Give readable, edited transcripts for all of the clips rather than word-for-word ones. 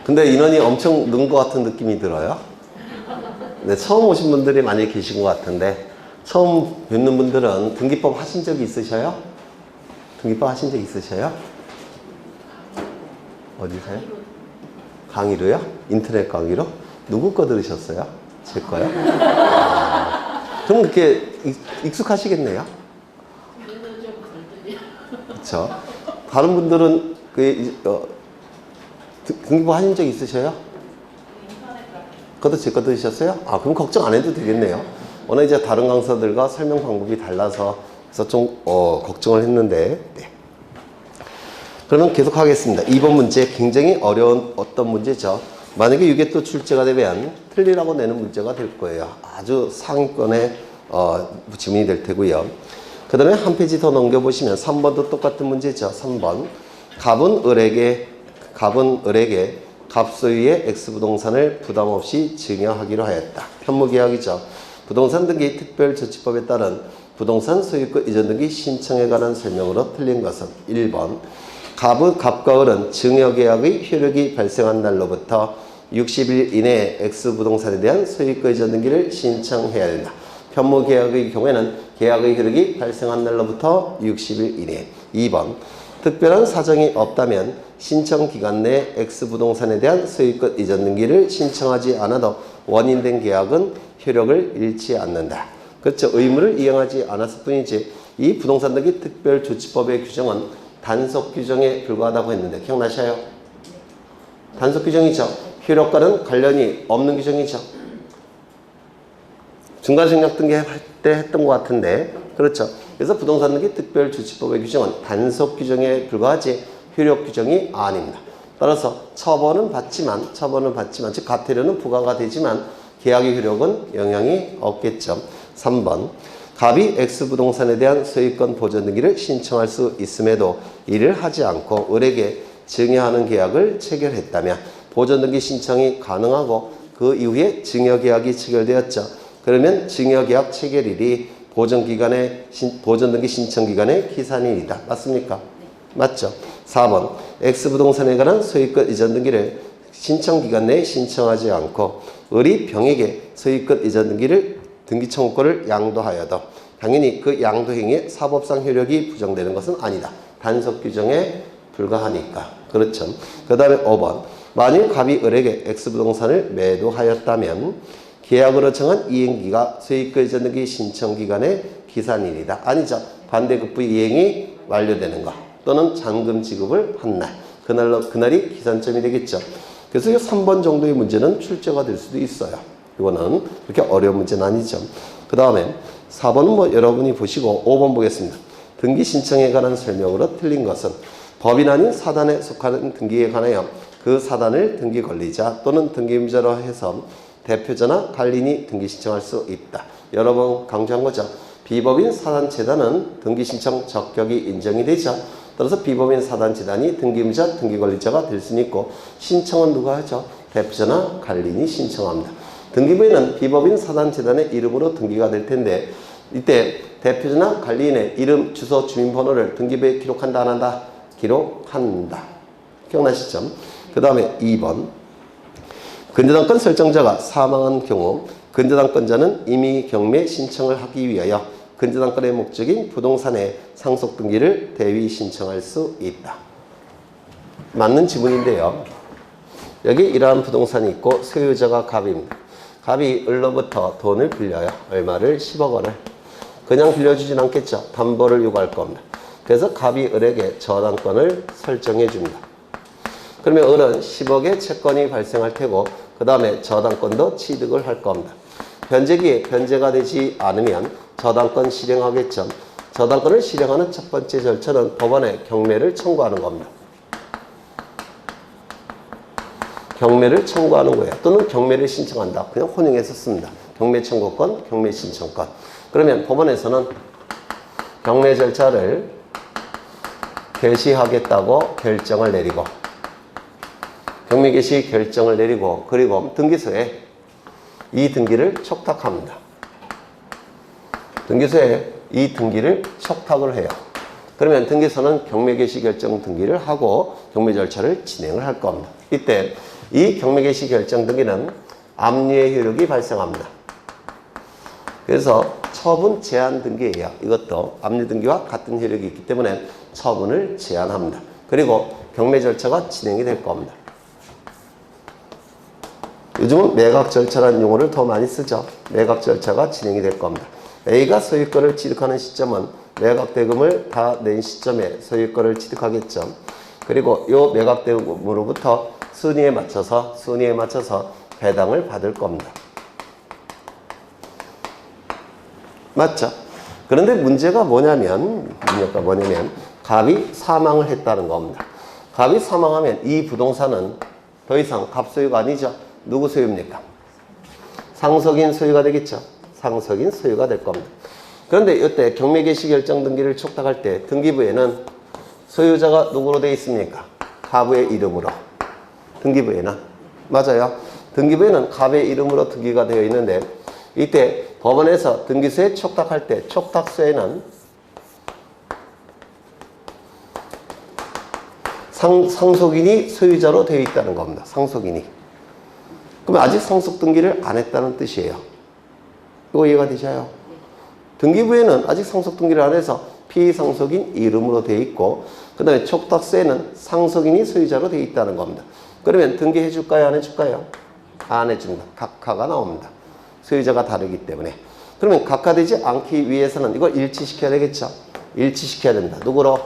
근데 인원이 엄청 는 것 같은 느낌이 들어요. 네, 처음 오신 분들이 많이 계신 것 같은데, 처음 뵙는 분들은 등기법 하신 적이 있으셔요? 등기법 하신 적 있으셔요? 어디서요? 강의로요? 인터넷 강의로? 누구 거 들으셨어요? 제 거요? 그럼 그렇게 익숙하시겠네요? 그렇죠. 다른 분들은 등기법 하신 적 있으셔요? 그것도 제 거 들으셨어요? 아, 그럼 걱정 안 해도 되겠네요. 워낙 이제 다른 강사들과 설명 방법이 달라서 그래서 좀 걱정을 했는데, 네. 그러면 계속 하겠습니다. 2번 문제 굉장히 어려운 어떤 문제죠. 만약에 이게 또 출제가 되면 틀리라고 내는 문제가 될 거예요. 아주 상위권의 지문이 될 테고요. 그 다음에 한 페이지 더 넘겨보시면 3번도 똑같은 문제죠. 3번 갑은 을에게 갑소유의 X부동산을 부담없이 증여하기로 하였다. 현무계약이죠. 부동산 등기 특별조치법에 따른 부동산 소유권 이전 등기 신청에 관한 설명으로 틀린 것은 1번 갑과 을은 증여계약의 효력이 발생한 날로부터 60일 이내에 X부동산에 대한 소유권 이전 등기를 신청해야 한다. 현무계약의 경우에는 계약의 효력이 발생한 날로부터 60일 이내. 2번 특별한 사정이 없다면 신청 기간 내에 X부동산에 대한 소유권 이전 등기를 신청하지 않아도 원인된 계약은 효력을 잃지 않는다. 그렇죠. 의무를 이행하지 않았을 뿐이지 이 부동산 등기 특별조치법의 규정은 단속 규정에 불과하다고 했는데 기억나셔요? 단속 규정이죠. 효력과는 관련이 없는 규정이죠. 중간생략 등기 할 때 했던 것 같은데 그렇죠. 그래서 부동산 등기 특별조치법의 규정은 단속 규정에 불과하지 효력 규정이 아닙니다. 따라서 처벌은 받지만 즉 과태료는 부과가 되지만 계약의 효력은 영향이 없겠죠. 3번 갑이 X부동산에 대한 소유권 보전 등기를 신청할 수 있음에도 이를 하지 않고 을에게 증여하는 계약을 체결했다면 보전 등기 신청이 가능하고 그 이후에 증여계약이 체결되었죠. 그러면 증여계약 체결일이 보전등기 신청기간의 기산일이다. 맞습니까? 네. 맞죠? 4번 X부동산에 관한 소유권 이전 등기를 신청기간 내에 신청하지 않고 을이 병에게 소유권 이전 등기를 등기 청구권을 양도하여도 당연히 그 양도행위에 사법상 효력이 부정되는 것은 아니다. 단속 규정에 불과하니까. 그렇죠. 그 다음에 5번 만일 갑이 을에게 X부동산을 매도하였다면 계약으로 정한 이행기가 소유권 이전 등기 신청기간의 기산일이다. 아니죠. 반대급부 이행이 완료되는 것 또는 잔금 지급을 한 날. 그날이 기산점이 되겠죠. 그래서 이 3번 정도의 문제는 출제가 될 수도 있어요. 이거는 그렇게 어려운 문제는 아니죠. 그 다음에 4번은 뭐 여러분이 보시고 5번 보겠습니다. 등기 신청에 관한 설명으로 틀린 것은 법인 아닌 사단에 속하는 등기에 관하여 그 사단을 등기 권리자 또는 등기임자로 해서 대표자나 관리인이 등기 신청할 수 있다. 여러 번 강조한 거죠. 비법인 사단재단은 등기 신청 적격이 인정이 되죠. 따라서 비법인 사단재단이 등기임자, 등기권리자가 될 수는 있고 신청은 누가 하죠? 대표자나 관리인이 신청합니다. 등기부에는 비법인 사단재단의 이름으로 등기가 될 텐데 이때 대표자나 관리인의 이름, 주소, 주민번호를 등기부에 기록한다 안 한다? 기록한다. 기억나시죠? 그 다음에 2번 근저당권 설정자가 사망한 경우 근저당권자는 임의 경매 신청을 하기 위하여 근저당권의 목적인 부동산의 상속 등기를 대위 신청할 수 있다. 맞는 지문인데요. 여기 이러한 부동산이 있고 소유자가 갑입니다. 갑이 을로부터 돈을 빌려요. 얼마를? 10억 원을. 그냥 빌려주진 않겠죠. 담보를 요구할 겁니다. 그래서 갑이 을에게 저당권을 설정해 줍니다. 그러면 을은 10억의 채권이 발생할 테고 그 다음에 저당권도 취득을 할 겁니다. 변제기에 변제가 되지 않으면 저당권 실행하겠죠. 저당권을 실행하는 첫 번째 절차는 법원에 경매를 청구하는 겁니다. 경매를 청구하는 거예요. 또는 경매를 신청한다. 그냥 혼용해서 씁니다. 경매 청구권, 경매 신청권. 그러면 법원에서는 경매 절차를 개시하겠다고 결정을 내리고 경매 개시 결정을 내리고 그리고 등기소에 이 등기를 촉탁합니다. 등기소에 이 등기를 촉탁을 해요. 그러면 등기소는 경매 개시 결정 등기를 하고 경매 절차를 진행을 할 겁니다. 이때 이 경매 개시 결정 등기는 압류의 효력이 발생합니다. 그래서 처분 제한 등기예요. 이것도 압류 등기와 같은 효력이 있기 때문에 처분을 제한합니다. 그리고 경매 절차가 진행이 될 겁니다. 요즘은 매각 절차라는 용어를 더 많이 쓰죠. 매각 절차가 진행이 될 겁니다. A가 소유권을 취득하는 시점은 매각 대금을 다 낸 시점에 소유권을 취득하겠죠. 그리고 이 매각 대금으로부터 순위에 맞춰서 배당을 받을 겁니다. 맞죠? 그런데 문제가 뭐냐면 갑이 사망을 했다는 겁니다. 갑이 사망하면 이 부동산은 더 이상 갑 소유가 아니죠. 누구 소유입니까? 상속인 소유가 되겠죠. 상속인 소유가 될 겁니다. 그런데 이때 경매 개시 결정 등기를 촉탁할 때 등기부에는 소유자가 누구로 되어 있습니까? 갑의 이름으로. 등기부에는. 맞아요. 등기부에는 갑의 이름으로 등기가 되어 있는데 이때 법원에서 등기소에 촉탁할 때 촉탁서에는 상속인이 소유자로 되어 있다는 겁니다. 상속인이. 그러면 아직 상속 등기를 안 했다는 뜻이에요. 이거 이해가 되셔요? 등기부에는 아직 상속 등기를 안 해서 피상속인 이름으로 되어 있고 그 다음에 촉탁서에는 상속인이 소유자로 되어 있다는 겁니다. 그러면 등기해 줄까요? 안 해줄까요? 안 해줍니다. 각하가 나옵니다. 소유자가 다르기 때문에. 그러면 각하되지 않기 위해서는 이걸 일치시켜야 되겠죠? 일치시켜야 됩니다. 누구로?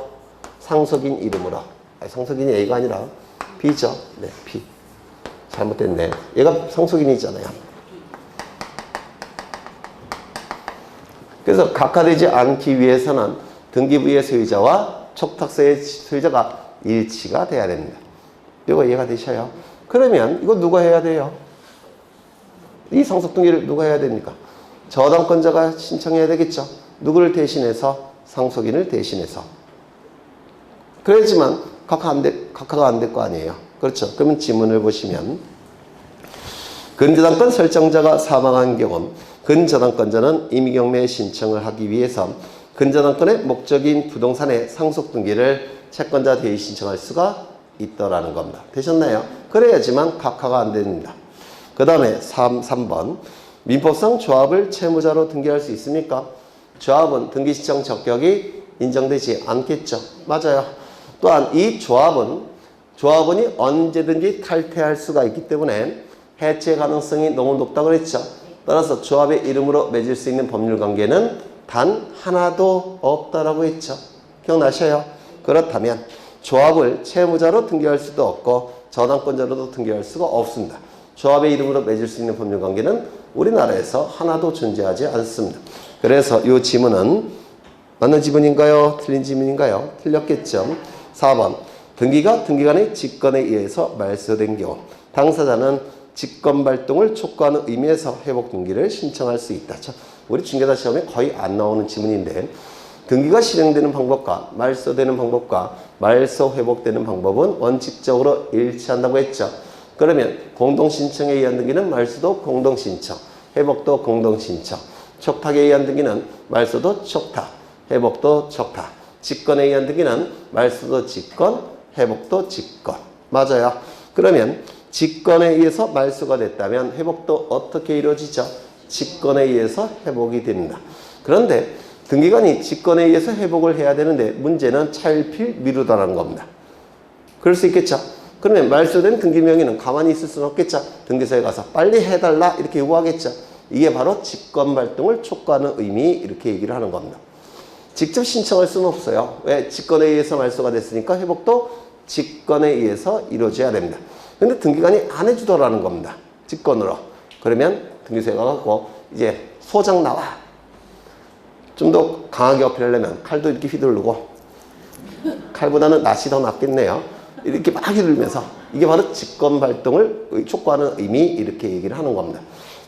상속인 이름으로. 아니, 상속인이 A가 아니라 B죠? 네, B. 잘못됐네. 얘가 상속인이잖아요. 그래서 각하되지 않기 위해서는 등기부의 소유자와 촉탁서의 소유자가 일치가 돼야 됩니다. 이거 이해가 되셔요? 그러면 이거 누가 해야 돼요? 이 상속 등기를 누가 해야 됩니까? 저당권자가 신청해야 되겠죠. 누구를 대신해서? 상속인을 대신해서. 그래야지만 각하가 안 될 거 아니에요. 그렇죠. 그러면 지문을 보시면 근저당권 설정자가 사망한 경우 근저당권자는 임의경매 신청을 하기 위해서 근저당권의 목적인 부동산의 상속 등기를 채권자 대의 신청할 수가 있더라는 겁니다. 되셨나요? 그래야지만 각하가 안 됩니다. 그 다음에 3번 민법상 조합을 채무자로 등기할 수 있습니까? 조합은 등기 신청 적격이 인정되지 않겠죠. 맞아요. 또한 이 조합원이 언제든지 탈퇴할 수가 있기 때문에 해체 가능성이 너무 높다고 그랬죠. 따라서 조합의 이름으로 맺을 수 있는 법률 관계는 단 하나도 없다라고 했죠. 기억나셔요? 그렇다면 조합을 채무자로 등기할 수도 없고 저당권자로도 등기할 수가 없습니다. 조합의 이름으로 맺을 수 있는 법률 관계는 우리나라에서 하나도 존재하지 않습니다. 그래서 이 지문은 맞는 지문인가요? 틀린 지문인가요? 틀렸겠죠. 4번 등기가 등기관의 직권에 의해서 말소된 경우 당사자는 직권 발동을 촉구하는 의미에서 회복 등기를 신청할 수 있다. 자, 우리 중개사 시험에 거의 안 나오는 지문인데 등기가 실행되는 방법과 말소되는 방법과 말소 회복되는 방법은 원칙적으로 일치한다고 했죠. 그러면 공동신청에 의한 등기는 말소도 공동신청, 회복도 공동신청, 촉탁에 의한 등기는 말소도 촉탁, 회복도 촉탁, 직권에 의한 등기는 말소도 직권, 회복도 직권. 맞아요. 그러면 직권에 의해서 말소가 됐다면 회복도 어떻게 이루어지죠? 직권에 의해서 회복이 됩니다. 그런데 등기관이 직권에 의해서 회복을 해야 되는데 문제는 차일피일 미루다라는 겁니다. 그럴 수 있겠죠? 그러면 말소된 등기명의는 가만히 있을 수는 없겠죠? 등기소에 가서 빨리 해달라 이렇게 요구하겠죠? 이게 바로 직권 발동을 촉구하는 의미 이렇게 얘기를 하는 겁니다. 직접 신청할 수는 없어요. 왜? 직권에 의해서 말소가 됐으니까 회복도 직권에 의해서 이루어져야 됩니다. 근데 등기관이 안 해주더라는 겁니다. 직권으로. 그러면 등기소에 가서 이제 소장 나와. 좀 더 강하게 어필하려면 칼도 이렇게 휘두르고 칼보다는 낫이 더 낫겠네요. 이렇게 막 휘두르면서 이게 바로 직권 발동을 촉구하는 의미 이렇게 얘기를 하는 겁니다.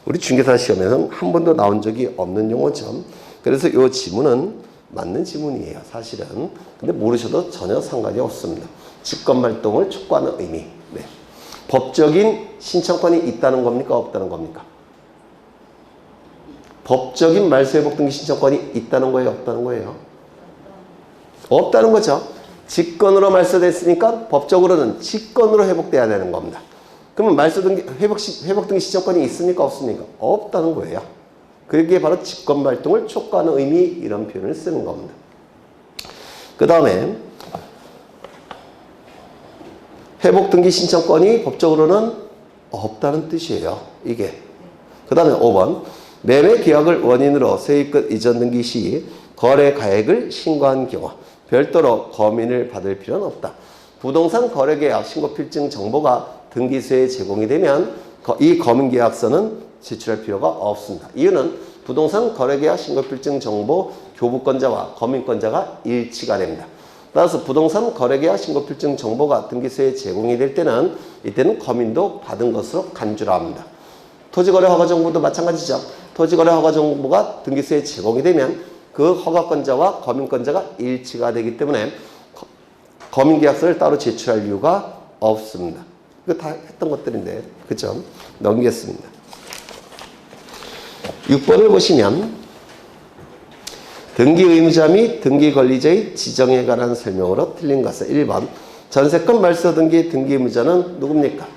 우리 중개사 시험에서는 한 번도 나온 적이 없는 용어죠. 그래서 이 지문은 맞는 지문이에요. 사실은. 근데 모르셔도 전혀 상관이 없습니다. 직권 발동을 촉구하는 의미. 네. 법적인 신청권이 있다는 겁니까? 없다는 겁니까? 법적인 말소회복 등기 신청권이 있다는 거예요? 없다는 거예요? 없다는 거죠. 직권으로 말소됐으니까 법적으로는 직권으로 회복돼야 되는 겁니다. 그러면 말소등기 회복등기 시정권이 있습니까? 없습니까? 없다는 거예요. 그게 바로 직권 발동을 촉구하는 의미 이런 표현을 쓰는 겁니다. 그 다음에 회복등기 신청권이 법적으로는 없다는 뜻이에요. 이게. 그 다음에 5번 매매 계약을 원인으로 세입권 이전 등기 시 거래 가액을 신고한 경우 별도로 검인을 받을 필요는 없다. 부동산 거래계약 신고필증 정보가 등기소에 제공이 되면 이 검인계약서는 제출할 필요가 없습니다. 이유는 부동산 거래계약 신고필증 정보 교부권자와 검인권자가 일치가 됩니다. 따라서 부동산 거래계약 신고필증 정보가 등기소에 제공이 될 때는 이때는 검인도 받은 것으로 간주를 합니다. 토지거래 허가정보도 마찬가지죠. 토지거래 허가정보가 등기소에 제공이 되면 그 허가권자와 검인권자가 일치가 되기 때문에 검인계약서를 따로 제출할 이유가 없습니다. 이거 다 했던 것들인데, 그죠? 넘기겠습니다. 6번을 보시면 등기 의무자 및 등기 권리자의 지정에 관한 설명으로 틀린 것은 1번 전세권 말소 등기 등기 의무자는 누굽니까?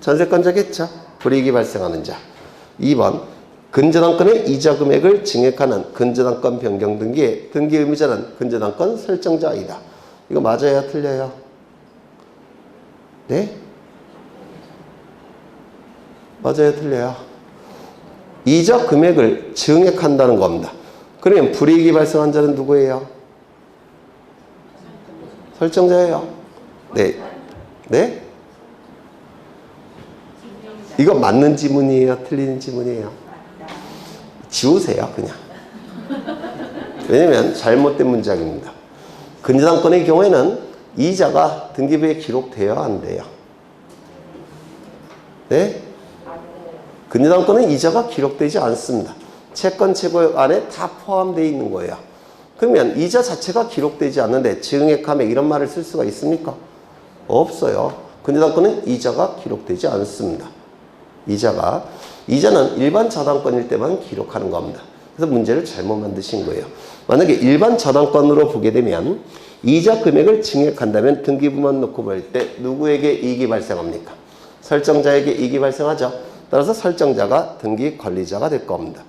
전세권자겠죠. 불이익이 발생하는 자. 2번 근저당권의 이자 금액을 증액하는 근저당권 변경 등기의 등기 의무자는 근저당권 설정자이다. 이거 맞아요? 틀려요? 네? 맞아요? 틀려요? 이자 금액을 증액한다는 겁니다. 그러면 불이익이 발생한 자는 누구예요? 설정자예요. 네. 네? 이거 맞는 지문이에요? 틀리는 지문이에요? 지우세요, 그냥. 왜냐면 잘못된 문장입니다. 근저당권의 경우에는 이자가 등기부에 기록되어야 안 돼요. 네? 근저당권은 이자가 기록되지 않습니다. 채권 최고액 안에 다 포함되어 있는 거예요. 그러면 이자 자체가 기록되지 않는데 증액함에 이런 말을 쓸 수가 있습니까? 없어요. 근저당권은 이자가 기록되지 않습니다. 이자는 일반 저당권일 때만 기록하는 겁니다. 그래서 문제를 잘못 만드신 거예요. 만약에 일반 저당권으로 보게 되면 이자 금액을 증액한다면 등기부만 놓고 볼 때 누구에게 이익이 발생합니까? 설정자에게 이익이 발생하죠. 따라서 설정자가 등기 권리자가 될 겁니다.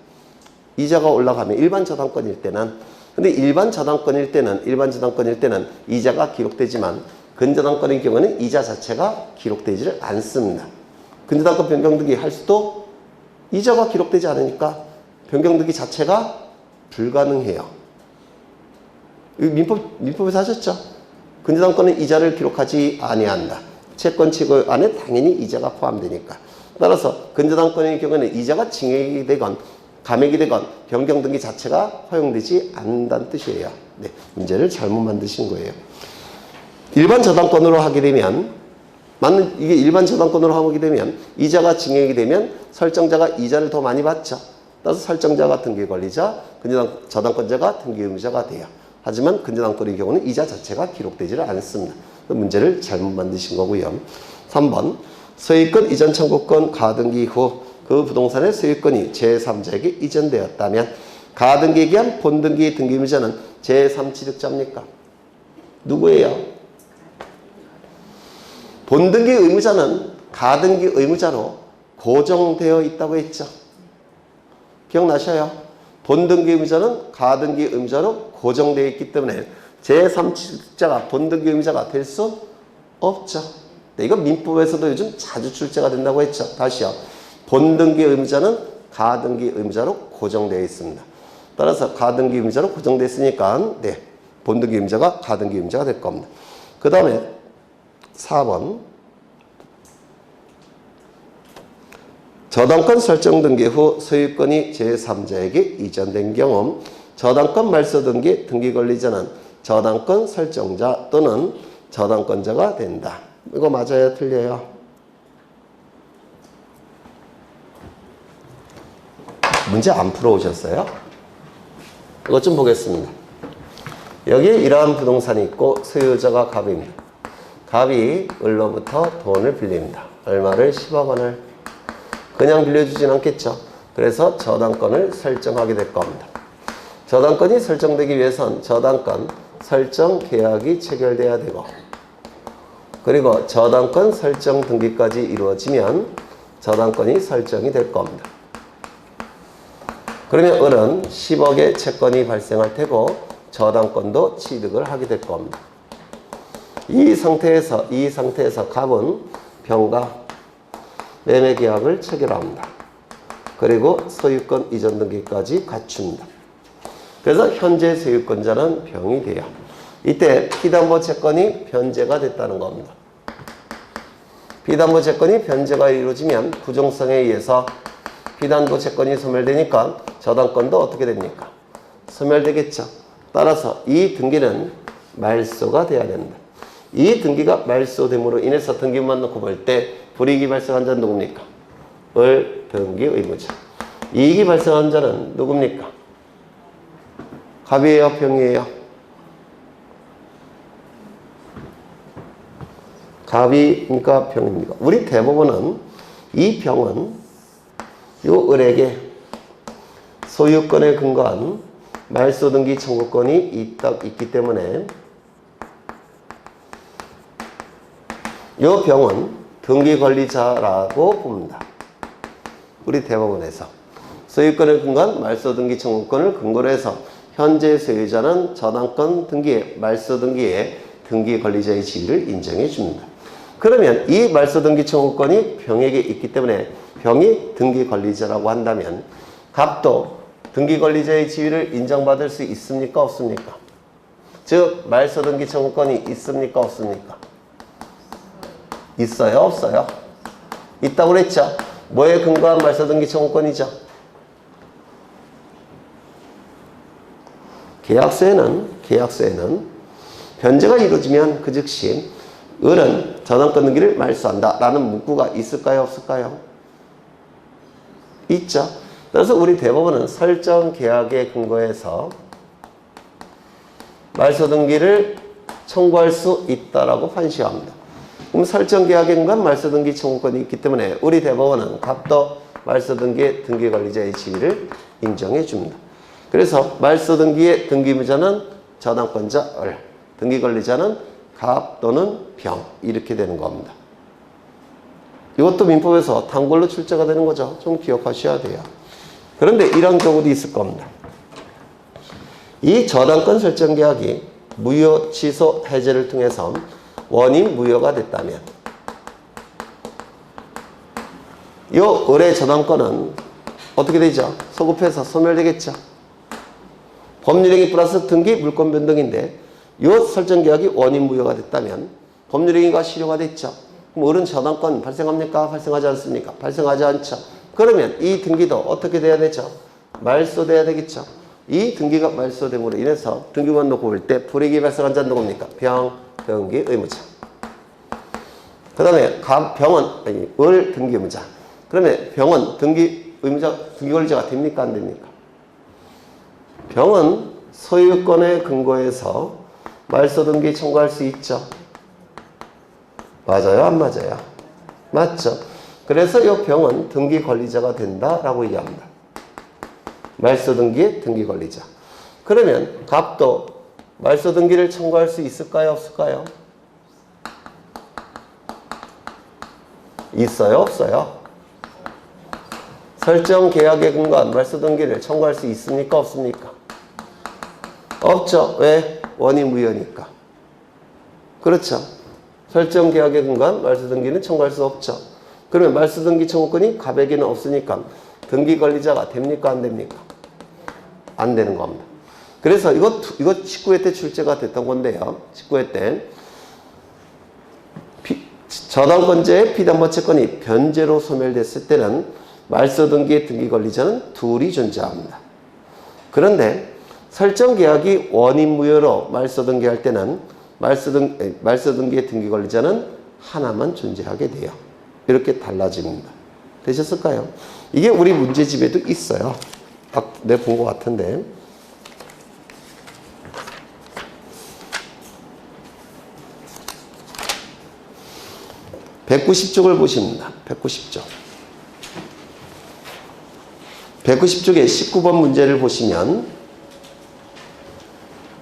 이자가 올라가면 일반 저당권일 때는 근데 일반 저당권일 때는 이자가 기록되지만 근저당권의 경우는 이자 자체가 기록되지를 않습니다. 근저당권 변경등기 할 수도 이자가 기록되지 않으니까 변경등기 자체가 불가능해요. 민법에서 하셨죠? 근저당권은 이자를 기록하지 아니한다. 채권 취급 안에 당연히 이자가 포함되니까. 따라서 근저당권의 경우는 이자가 증액이 되건 감액이 되건 변경등기 자체가 허용되지 않는다는 뜻이에요. 네, 문제를 잘못 만드신 거예요. 일반 저당권으로 하게 되면 이게 일반 저당권으로 하게 되면 이자가 증액이 되면 설정자가 이자를 더 많이 받죠. 따라서 설정자가 등기 권리자, 저당권자가 등기 의무자가 돼요. 하지만 근저당권의 경우는 이자 자체가 기록되지를 않습니다. 문제를 잘못 만드신 거고요. 3번 소유권 이전 청구권 가등기 후 그 부동산의 소유권이 제3자에게 이전되었다면 가등기에 기한 본등기 등기 의무자는 제3취득자입니까? 누구예요? 본등기 의무자는 가등기 의무자로 고정되어 있다고 했죠. 기억나셔요? 본등기 의무자는 가등기 의무자로 고정되어 있기 때문에 제3취득자가 본등기 의무자가 될 수 없죠. 네, 이거 민법에서도 요즘 자주 출제가 된다고 했죠. 다시요. 본등기 의무자는 가등기 의무자로 고정되어 있습니다. 따라서 가등기 의무자로 고정되어 있으니까 네, 본등기 의무자가 가등기 의무자가 될 겁니다. 그 다음에 4번 저당권 설정 등기 후 소유권이 제3자에게 이전된 경우 저당권 말소 등기 등기 권리자는 저당권 설정자 또는 저당권자가 된다. 이거 맞아요? 틀려요? 문제 안 풀어오셨어요? 이것 좀 보겠습니다. 여기에 이러한 부동산이 있고 소유자가 갑입니다. 갑이 을로부터 돈을 빌립니다. 얼마를? 10억 원을. 그냥 빌려주진 않겠죠. 그래서 저당권을 설정하게 될 겁니다. 저당권이 설정되기 위해선 저당권 설정 계약이 체결돼야 되고, 그리고 저당권 설정 등기까지 이루어지면 저당권이 설정이 될 겁니다. 그러면 을은 10억의 채권이 발생할 테고 저당권도 취득을 하게 될 겁니다. 이 상태에서 갑은 병과 매매 계약을 체결합니다. 그리고 소유권 이전 등기까지 갖춥니다. 그래서 현재 소유권자는 병이 돼요. 이때 피담보 채권이 변제가 됐다는 겁니다. 피담보 채권이 변제가 이루어지면 부정성에 의해서 피담보 채권이 소멸되니까 저당권도 어떻게 됩니까? 소멸되겠죠. 따라서 이 등기는 말소가 돼야 된다. 이 등기가 말소됨으로 인해서 등기만 놓고 볼 때 불이익이 발생한 자는 누굽니까? 을 등기 의무자. 이익이 발생한 자는 누굽니까? 갑이에요, 병이에요? 갑이니까 병입니다. 우리 대법원은 이 병은 요 을에게 소유권에 근거한 말소 등기 청구권이 있기 때문에 요 병은 등기 권리자라고 봅니다. 우리 대법원에서 소유권에 근거한 말소 등기 청구권을 근거로 해서 현재 소유자는 저당권 등기에 말소 등기에 등기 권리자의 지위를 인정해 줍니다. 그러면 이 말소 등기 청구권이 병에게 있기 때문에 병이 등기 권리자라고 한다면 갑도 등기 권리자의 지위를 인정받을 수 있습니까? 없습니까? 즉 말소 등기 청구권이 있습니까? 없습니까? 있어요? 없어요? 있다고 그랬죠? 뭐에 근거한 말소 등기 청구권이죠? 계약서에는 변제가 이루어지면 그 즉시 을은 저당권 등기를 말소한다 라는 문구가 있을까요? 없을까요? 있죠. 그래서 우리 대법원은 설정 계약에 근거해서 말소 등기를 청구할 수 있다라고 판시합니다. 그럼 설정 계약에 근거한 말소 등기 청구권이 있기 때문에 우리 대법원은 갑도 말소 등기의 등기 권리자의 지위를 인정해 줍니다. 그래서 말소 등기의 등기 의무자는 저당권자 을, 등기 권리자는 갑 또는 병 이렇게 되는 겁니다. 이것도 민법에서 단골로 출제가 되는 거죠. 좀 기억하셔야 돼요. 그런데 이런 경우도 있을 겁니다. 이 저당권 설정 계약이 무효, 취소, 해제를 통해서 원인 무효가 됐다면 이 을의 저당권은 어떻게 되죠? 소급해서 소멸되겠죠. 법률행위 플러스 등기 물권 변동인데 이 설정 계약이 원인 무효가 됐다면 법률행위가 실효가 됐죠. 그럼 을은 저당권 발생합니까? 발생하지 않습니까? 발생하지 않죠. 그러면 이 등기도 어떻게 돼야 되죠? 말소돼야 되겠죠. 이 등기가 말소됨으로 인해서 등기만 놓고 볼 때 불이익이 발생한 자는 누굽니까? 병, 등기 의무자. 그 다음에 을 등기 의무자. 그러면 병은 등기 의무자, 등기 권리자가 됩니까? 안 됩니까? 병은 소유권에 근거해서 말소 등기 청구할 수 있죠. 맞아요? 안 맞아요? 맞죠? 그래서 이 병은 등기 권리자가 된다라고 얘기합니다. 말소 등기의 등기 권리자. 그러면 갑도 말소 등기를 청구할 수 있을까요? 없을까요? 있어요? 없어요? 설정 계약에 근거한 말소 등기를 청구할 수 있습니까? 없습니까? 없죠. 왜? 원인 무효니까. 그렇죠. 설정 계약에 근거한 말소 등기는 청구할 수 없죠. 그러면 말소 등기 청구권이 갑에게는 없으니까 등기 권리자가 됩니까? 안 됩니까? 안 되는 겁니다. 그래서 이거 19회 때 출제가 됐던 건데요. 19회 때 저당권자의 피담보 채권이 변제로 소멸됐을 때는 말소 등기의 등기 권리자는 둘이 존재합니다. 그런데 설정 계약이 원인 무효로 말소 등기할 때는 말소 등기의 등기 권리자는 하나만 존재하게 돼요. 이렇게 달라집니다. 되셨을까요? 이게 우리 문제집에도 있어요. 내가 본 것 같은데. (190쪽을) 보십니다. 190쪽. 190쪽에 19번 문제를 보시면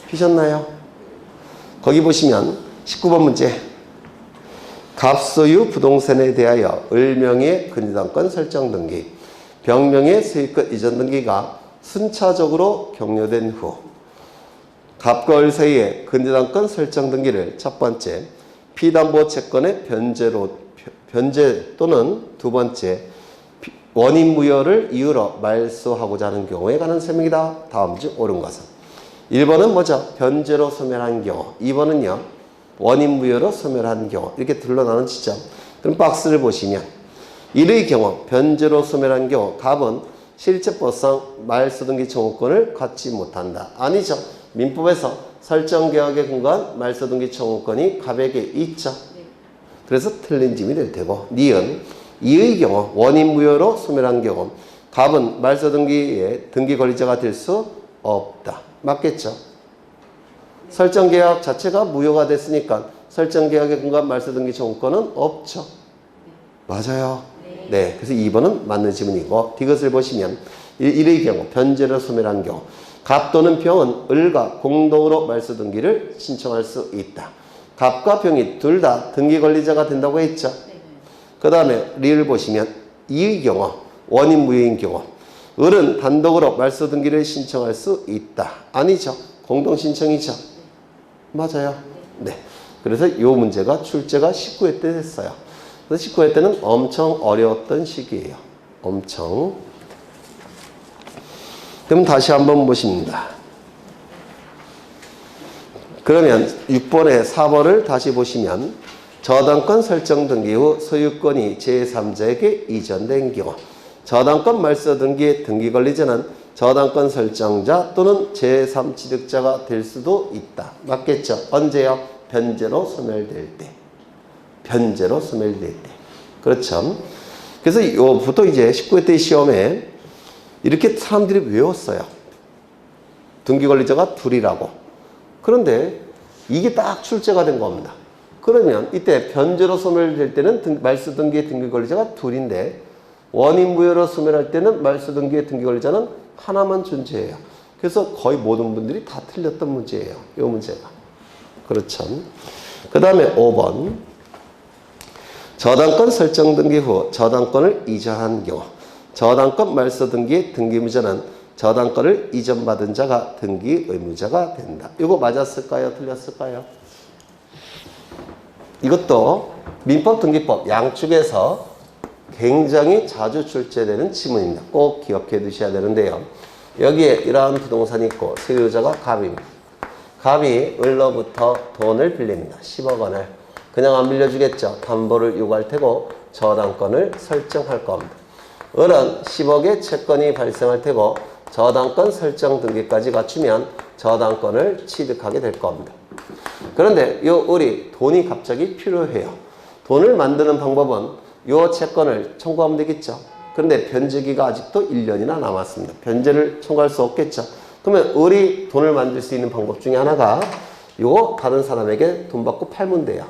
피셨나요? 거기 보시면 19번 문제. 갑소유 부동산에 대하여 을명의 근저당권 설정 등기, 병명의 소유권 이전 등기가 순차적으로 격려된 후 갑과 을 사이의 근저당권 설정 등기를 첫 번째 피담보 채권의 변제 또는 두 번째 원인 무효를 이유로 말소하고자 하는 경우에 관한 설명이다. 다음 중 옳은 것은 1번은 뭐죠? 변제로 소멸한 경우, 2번은요 원인 무효로 소멸한 경우. 이렇게 둘로 나눠지죠. 그럼 박스를 보시면 이의 경우 변제로 소멸한 경우 갑은 실체법상 말소등기 청구권을 갖지 못한다. 아니죠. 민법에서 설정계약에 근거한 말소등기 청구권이 갑에게 있죠. 그래서 틀린 짐이 될 테고, 니은 이의 경우 원인 무효로 소멸한 경우 갑은 말소등기의 등기 권리자가 될 수 없다. 맞겠죠? 설정계약 자체가 무효가 됐으니까 설정계약에 근거한 말소등기 청구권은 없죠. 맞아요. 네. 그래서 2번은 맞는 지문이고, 이것을 보시면 이의 경우 변제로 소멸한 경우 갑 또는 병은 을과 공동으로 말소등기를 신청할 수 있다. 갑과 병이 둘 다 등기 권리자가 된다고 했죠. 그 다음에 리를 보시면 이의 경우 원인 무효인 경우 을은 단독으로 말소등기를 신청할 수 있다. 아니죠. 공동신청이죠. 맞아요. 네. 그래서 이 문제가 출제가 19회 때 됐어요. 그래서 19회 때는 엄청 어려웠던 시기예요. 엄청. 그럼 다시 한번 보십니다. 그러면 6번에 4번을 다시 보시면 저당권 설정 등기 후 소유권이 제3자에게 이전된 경우 저당권 말소 등기의 등기 권리자는 저당권 설정자 또는 제3취득자가 될 수도 있다. 맞겠죠? 언제요? 변제로 소멸될 때. 변제로 소멸될 때. 그렇죠? 그래서 보통 이제 19회 때 시험에 이렇게 사람들이 외웠어요. 등기 권리자가 둘이라고. 그런데 이게 딱 출제가 된 겁니다. 그러면 이때 변제로 소멸될 때는 말소 등기의 등기 권리자가 둘인데 원인 무효로 소멸할 때는 말소 등기의 등기 권리자는 하나만 존재해요. 그래서 거의 모든 분들이 다 틀렸던 문제예요. 이 문제가. 그렇죠. 그 다음에 5번. 저당권 설정 등기 후 저당권을 이전한 경우 저당권 말소 등기의 등기무자는 저당권을 이전받은 자가 등기 의무자가 된다. 이거 맞았을까요? 틀렸을까요? 이것도 민법 등기법 양쪽에서 굉장히 자주 출제되는 지문입니다. 꼭 기억해 두셔야 되는데요. 여기에 이러한 부동산이 있고 소유자가 갑입니다. 갑이 을로부터 돈을 빌립니다. 10억 원을. 그냥 안 빌려주겠죠. 담보를 요구할 테고 저당권을 설정할 겁니다. 을은 10억의 채권이 발생할 테고 저당권 설정 등기까지 갖추면 저당권을 취득하게 될 겁니다. 그런데 이 을이 돈이 갑자기 필요해요. 돈을 만드는 방법은 이 채권을 청구하면 되겠죠. 그런데 변제기가 아직도 1년이나 남았습니다. 변제를 청구할 수 없겠죠. 그러면 을이 돈을 만들 수 있는 방법 중에 하나가 이거 다른 사람에게 돈 받고 팔면 돼요.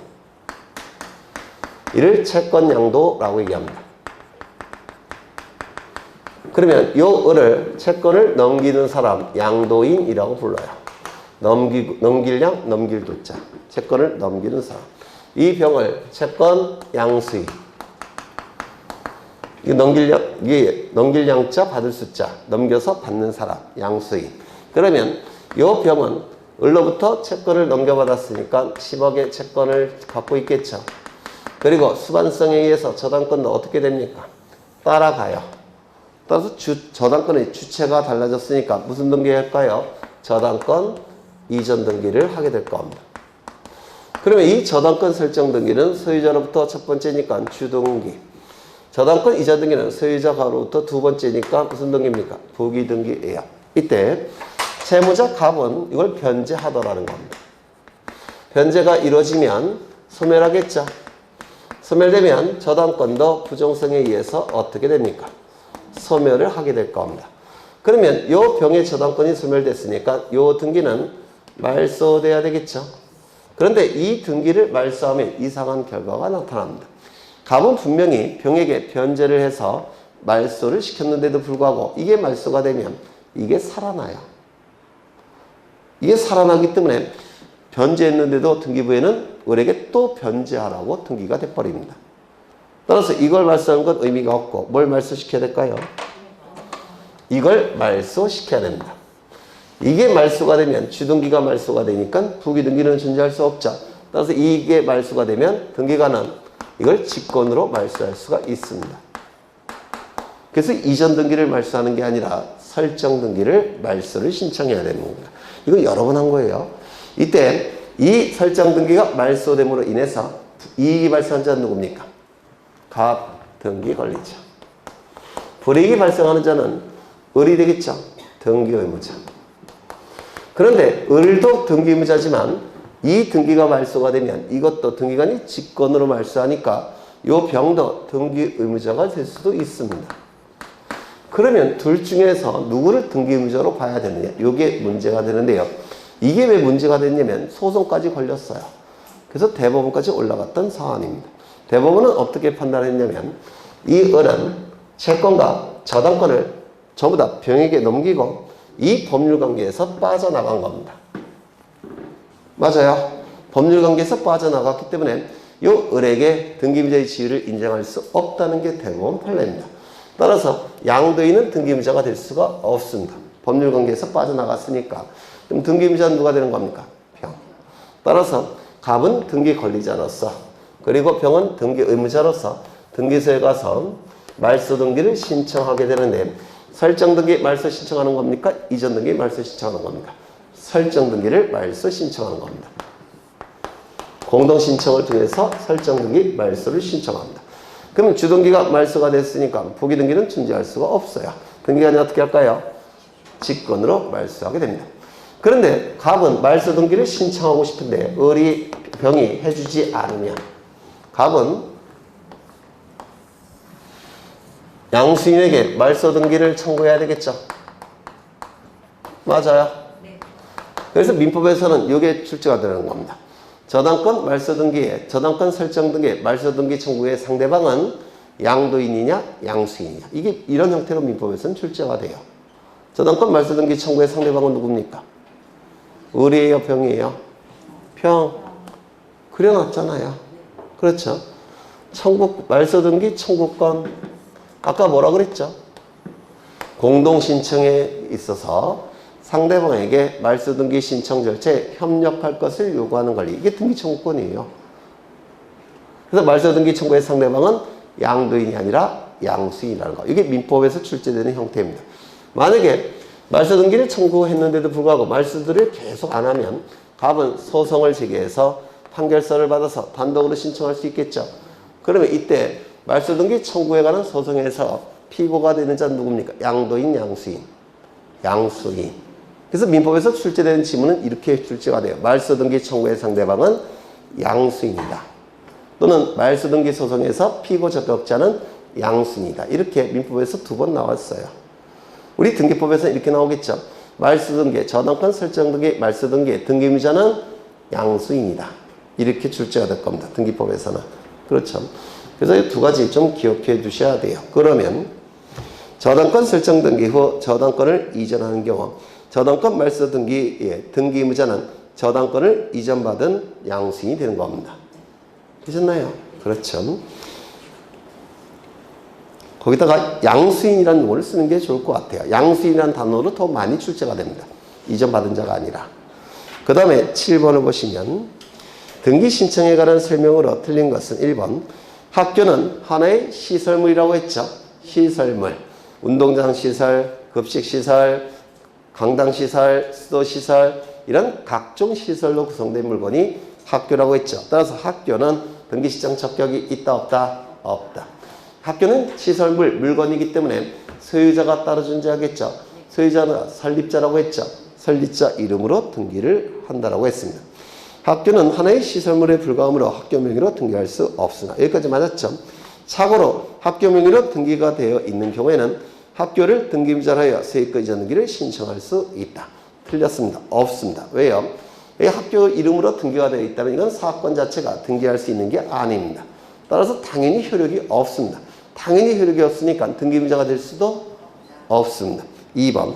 이를 채권 양도라고 얘기합니다. 그러면 이 을을 채권을 넘기는 사람 양도인이라고 불러요. 넘길 양, 넘길 도자. 채권을 넘기는 사람. 이 병을 채권 양수인. 이게 넘길 양자 받을 숫자. 넘겨서 받는 사람 양수인. 그러면 이 병은 을로부터 채권을 넘겨받았으니까 10억의 채권을 갖고 있겠죠. 그리고 수반성에 의해서 저당권도 어떻게 됩니까? 따라가요. 따라서 저당권의 주체가 달라졌으니까 무슨 등기할까요? 저당권 이전 등기를 하게 될 겁니다. 그러면 이 저당권 설정 등기는 소유자로부터 첫 번째니까 주등기. 저당권 이전 등기는 소유자로부터 두 번째니까 무슨 등기입니까? 부기 등기예요. 이때 채무자 갑은 이걸 변제하더라는 겁니다. 변제가 이루어지면 소멸하겠죠. 소멸되면 저당권도 부정성에 의해서 어떻게 됩니까? 소멸을 하게 될 겁니다. 그러면 이 병의 저당권이 소멸됐으니까 이 등기는 말소돼야 되겠죠. 그런데 이 등기를 말소하면 이상한 결과가 나타납니다. 갑은 분명히 병에게 변제를 해서 말소를 시켰는데도 불구하고 이게 말소가 되면 이게 살아나요. 이게 살아나기 때문에 변제했는데도 등기부에는 을에게 또 변제하라고 등기가 돼버립니다. 따라서 이걸 말소하는 건 의미가 없고 뭘 말소시켜야 될까요? 이걸 말소시켜야 됩니다. 이게 말소가 되면 주등기가 말소가 되니까 부기등기는 존재할 수 없죠. 따라서 이게 말소가 되면 등기관은 이걸 직권으로 말소할 수가 있습니다. 그래서 이전 등기를 말소하는 게 아니라 설정 등기를 말소를 신청해야 되는 겁니다. 이건 여러 번 한 거예요. 이때 이 설정 등기가 말소됨으로 인해서 이익이 발생한 자는 누굽니까? 갑 등기 권리자. 불이익이 발생하는 자는 을이 되겠죠. 등기 의무자. 그런데 을도 등기 의무자지만 이 등기가 말소가 되면 이것도 등기관이 직권으로 말소하니까 이 병도 등기 의무자가 될 수도 있습니다. 그러면 둘 중에서 누구를 등기 의무자로 봐야 되느냐? 이게 문제가 되는데요. 이게 왜 문제가 됐냐면 소송까지 걸렸어요. 그래서 대법원까지 올라갔던 사안입니다. 대법원은 어떻게 판단했냐면 이 을은 채권과 저당권을 전부 다 병에게 넘기고 이 법률관계에서 빠져나간 겁니다. 맞아요. 법률관계에서 빠져나갔기 때문에 이 을에게 등기의무자의 지위를 인정할 수 없다는 게 대법원 판례입니다. 따라서 양도인은 등기의무자가 될 수가 없습니다. 법률관계에서 빠져나갔으니까. 그럼 등기의무자는 누가 되는 겁니까? 병. 따라서 갑은 등기 권리자로서 그리고 병은 등기 의무자로서 등기소에 가서 말소 등기를 신청하게 되는데 설정 등기 말소 신청하는 겁니까? 이전 등기 말소 신청하는 겁니까? 설정 등기를 말소 신청하는 겁니다. 공동 신청을 통해서 설정 등기 말소를 신청합니다. 그러면 주등기가 말소가 됐으니까 부기등기는 존재할 수가 없어요. 등기관이 어떻게 할까요? 직권으로 말소하게 됩니다. 그런데 갑은 말소 등기를 신청하고 싶은데 을이 병이 해주지 않으면 갑은 양수인에게 말소 등기를 청구해야 되겠죠. 맞아요. 그래서 민법에서는 이게 출제가 되는 겁니다. 저당권 말소 등기에 저당권 설정 등기에 말소 등기 청구의 상대방은 양도인이냐 양수인이냐 이게 이런 형태로 민법에서는 출제가 돼요. 저당권 말소 등기 청구의 상대방은 누굽니까? 을이에요 병이에요? 병. 그려놨잖아요. 그렇죠. 말소 등기 청구권 아까 뭐라 그랬죠? 공동 신청에 있어서 상대방에게 말소 등기 신청 절차에 협력할 것을 요구하는 권리. 이게 등기 청구권이에요. 그래서 말소 등기 청구의 상대방은 양도인이 아니라 양수인이라는 거. 이게 민법에서 출제되는 형태입니다. 만약에 말소 등기를 청구했는데도 불구하고 말소들을 계속 안 하면 갑은 소송을 제기해서 판결서를 받아서 단독으로 신청할 수 있겠죠. 그러면 이때 말소 등기 청구에 관한 소송에서 피고가 되는 자는 누굽니까? 양도인, 양수인. 양수인. 그래서 민법에서 출제되는 지문은 이렇게 출제가 돼요. 말소 등기 청구의 상대방은 양수인이다. 또는 말소 등기 소송에서 피고 적격자는 양수인이다. 이렇게 민법에서 2번 나왔어요. 우리 등기법에서는 이렇게 나오겠죠. 말소 등기, 저당권 설정 등기, 말소 등기, 등기의무자는 양수인이다. 이렇게 출제가 될 겁니다. 등기법에서는. 그렇죠. 그래서 이 두 가지 좀 기억해 두셔야 돼요. 그러면 저당권 설정 등기 후 저당권을 이전하는 경우 저당권 말소 등기의 등기의무자는 저당권을 이전받은 양수인이 되는 겁니다. 되셨나요? 그렇죠. 거기다가 양수인이라는 용어를 쓰는 게 좋을 것 같아요. 양수인이라는 단어로 더 많이 출제가 됩니다. 이전받은 자가 아니라. 그 다음에 7번을 보시면 등기 신청에 관한 설명으로 틀린 것은 1번 학교는 하나의 시설물이라고 했죠. 시설물. 운동장 시설, 급식 시설, 강당 시설, 수도 시설 이런 각종 시설로 구성된 물건이 학교라고 했죠. 따라서 학교는 등기 신청 적격이 있다 없다? 없다. 학교는 시설물, 물건이기 때문에 소유자가 따로 존재하겠죠. 소유자는 설립자라고 했죠. 설립자 이름으로 등기를 한다라고 했습니다. 학교는 하나의 시설물에 불과하므로 학교 명의로 등기할 수 없으나 여기까지 맞았죠. 참고로 학교 명의로 등기가 되어 있는 경우에는 학교를 등기의무자로 하여 세입과 이전 등기를 신청할 수 있다. 틀렸습니다. 없습니다. 왜요? 이 학교 이름으로 등기가 되어 있다면 이건 사건 자체가 등기할 수 있는 게 아닙니다. 따라서 당연히 효력이 없습니다. 당연히 효력이 없으니까 등기의무자가 될 수도 없습니다. 2번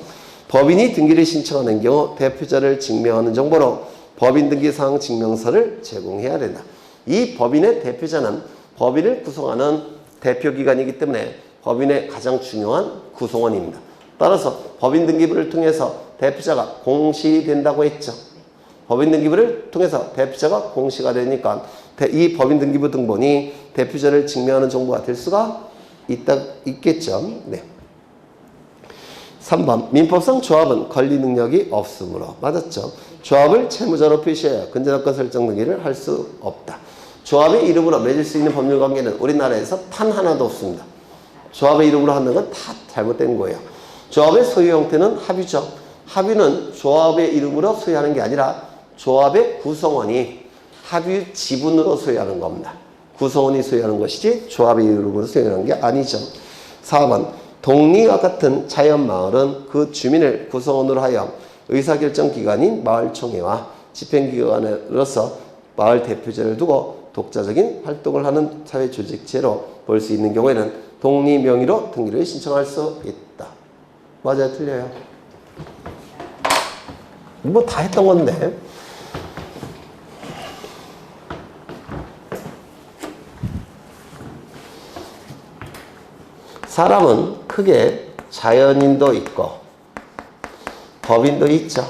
법인이 등기를 신청하는 경우 대표자를 증명하는 정보로 법인 등기사항 증명서를 제공해야 된다. 이 법인의 대표자는 법인을 구성하는 대표기관이기 때문에 법인의 가장 중요한 구성원입니다. 따라서 법인 등기부를 통해서 대표자가 공시이 된다고 했죠. 법인 등기부를 통해서 대표자가 공시가 되니까 이 법인 등기부 등본이 대표자를 증명하는 정보가 될 수가 있겠죠. 네. 3번 민법상 조합은 권리 능력이 없으므로 맞았죠. 조합을 채무자로 표시하여 근저당권 설정 등기를 할 수 없다. 조합의 이름으로 맺을 수 있는 법률관계는 우리나라에서 단 하나도 없습니다. 조합의 이름으로 하는 건 다 잘못된 거예요. 조합의 소유 형태는 합의죠. 합의는 조합의 이름으로 소유하는 게 아니라 조합의 구성원이 합의 지분으로 소유하는 겁니다. 구성원이 소유하는 것이지 조합의 이름으로 소유하는 게 아니죠. 4번 동리와 같은 자연마을은 그 주민을 구성원으로 하여 의사결정기관인 마을총회와 집행기관으로서 마을 대표자를 두고 독자적인 활동을 하는 사회조직체로 볼 수 있는 경우에는 동리 명의로 등기를 신청할 수 있다. 맞아요? 틀려요? 뭐 다 했던 건데. 사람은 크게 자연인도 있고 법인도 있죠.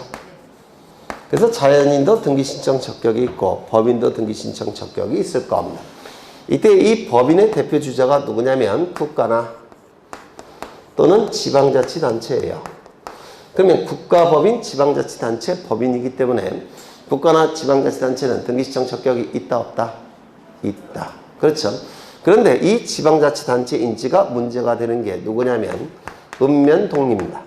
그래서 자연인도 등기신청 적격이 있고 법인도 등기신청 적격이 있을 겁니다. 이때 이 법인의 대표 주자가 누구냐면 국가나 또는 지방자치단체예요. 그러면 국가법인, 지방자치단체, 법인이기 때문에 국가나 지방자치단체는 등기신청 적격이 있다 없다? 있다. 그렇죠. 그런데 이 지방자치단체 인지가 문제가 되는 게 누구냐면 읍면동리입니다.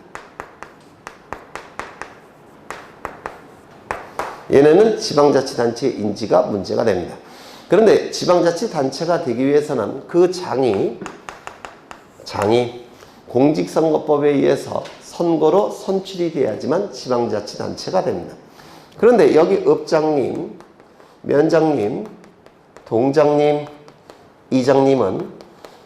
얘네는 지방자치단체 인지가 문제가 됩니다. 그런데 지방자치단체가 되기 위해서는 그 장이 공직선거법에 의해서 선거로 선출이 돼야지만 지방자치단체가 됩니다. 그런데 여기 읍장님, 면장님, 동장님, 이장님은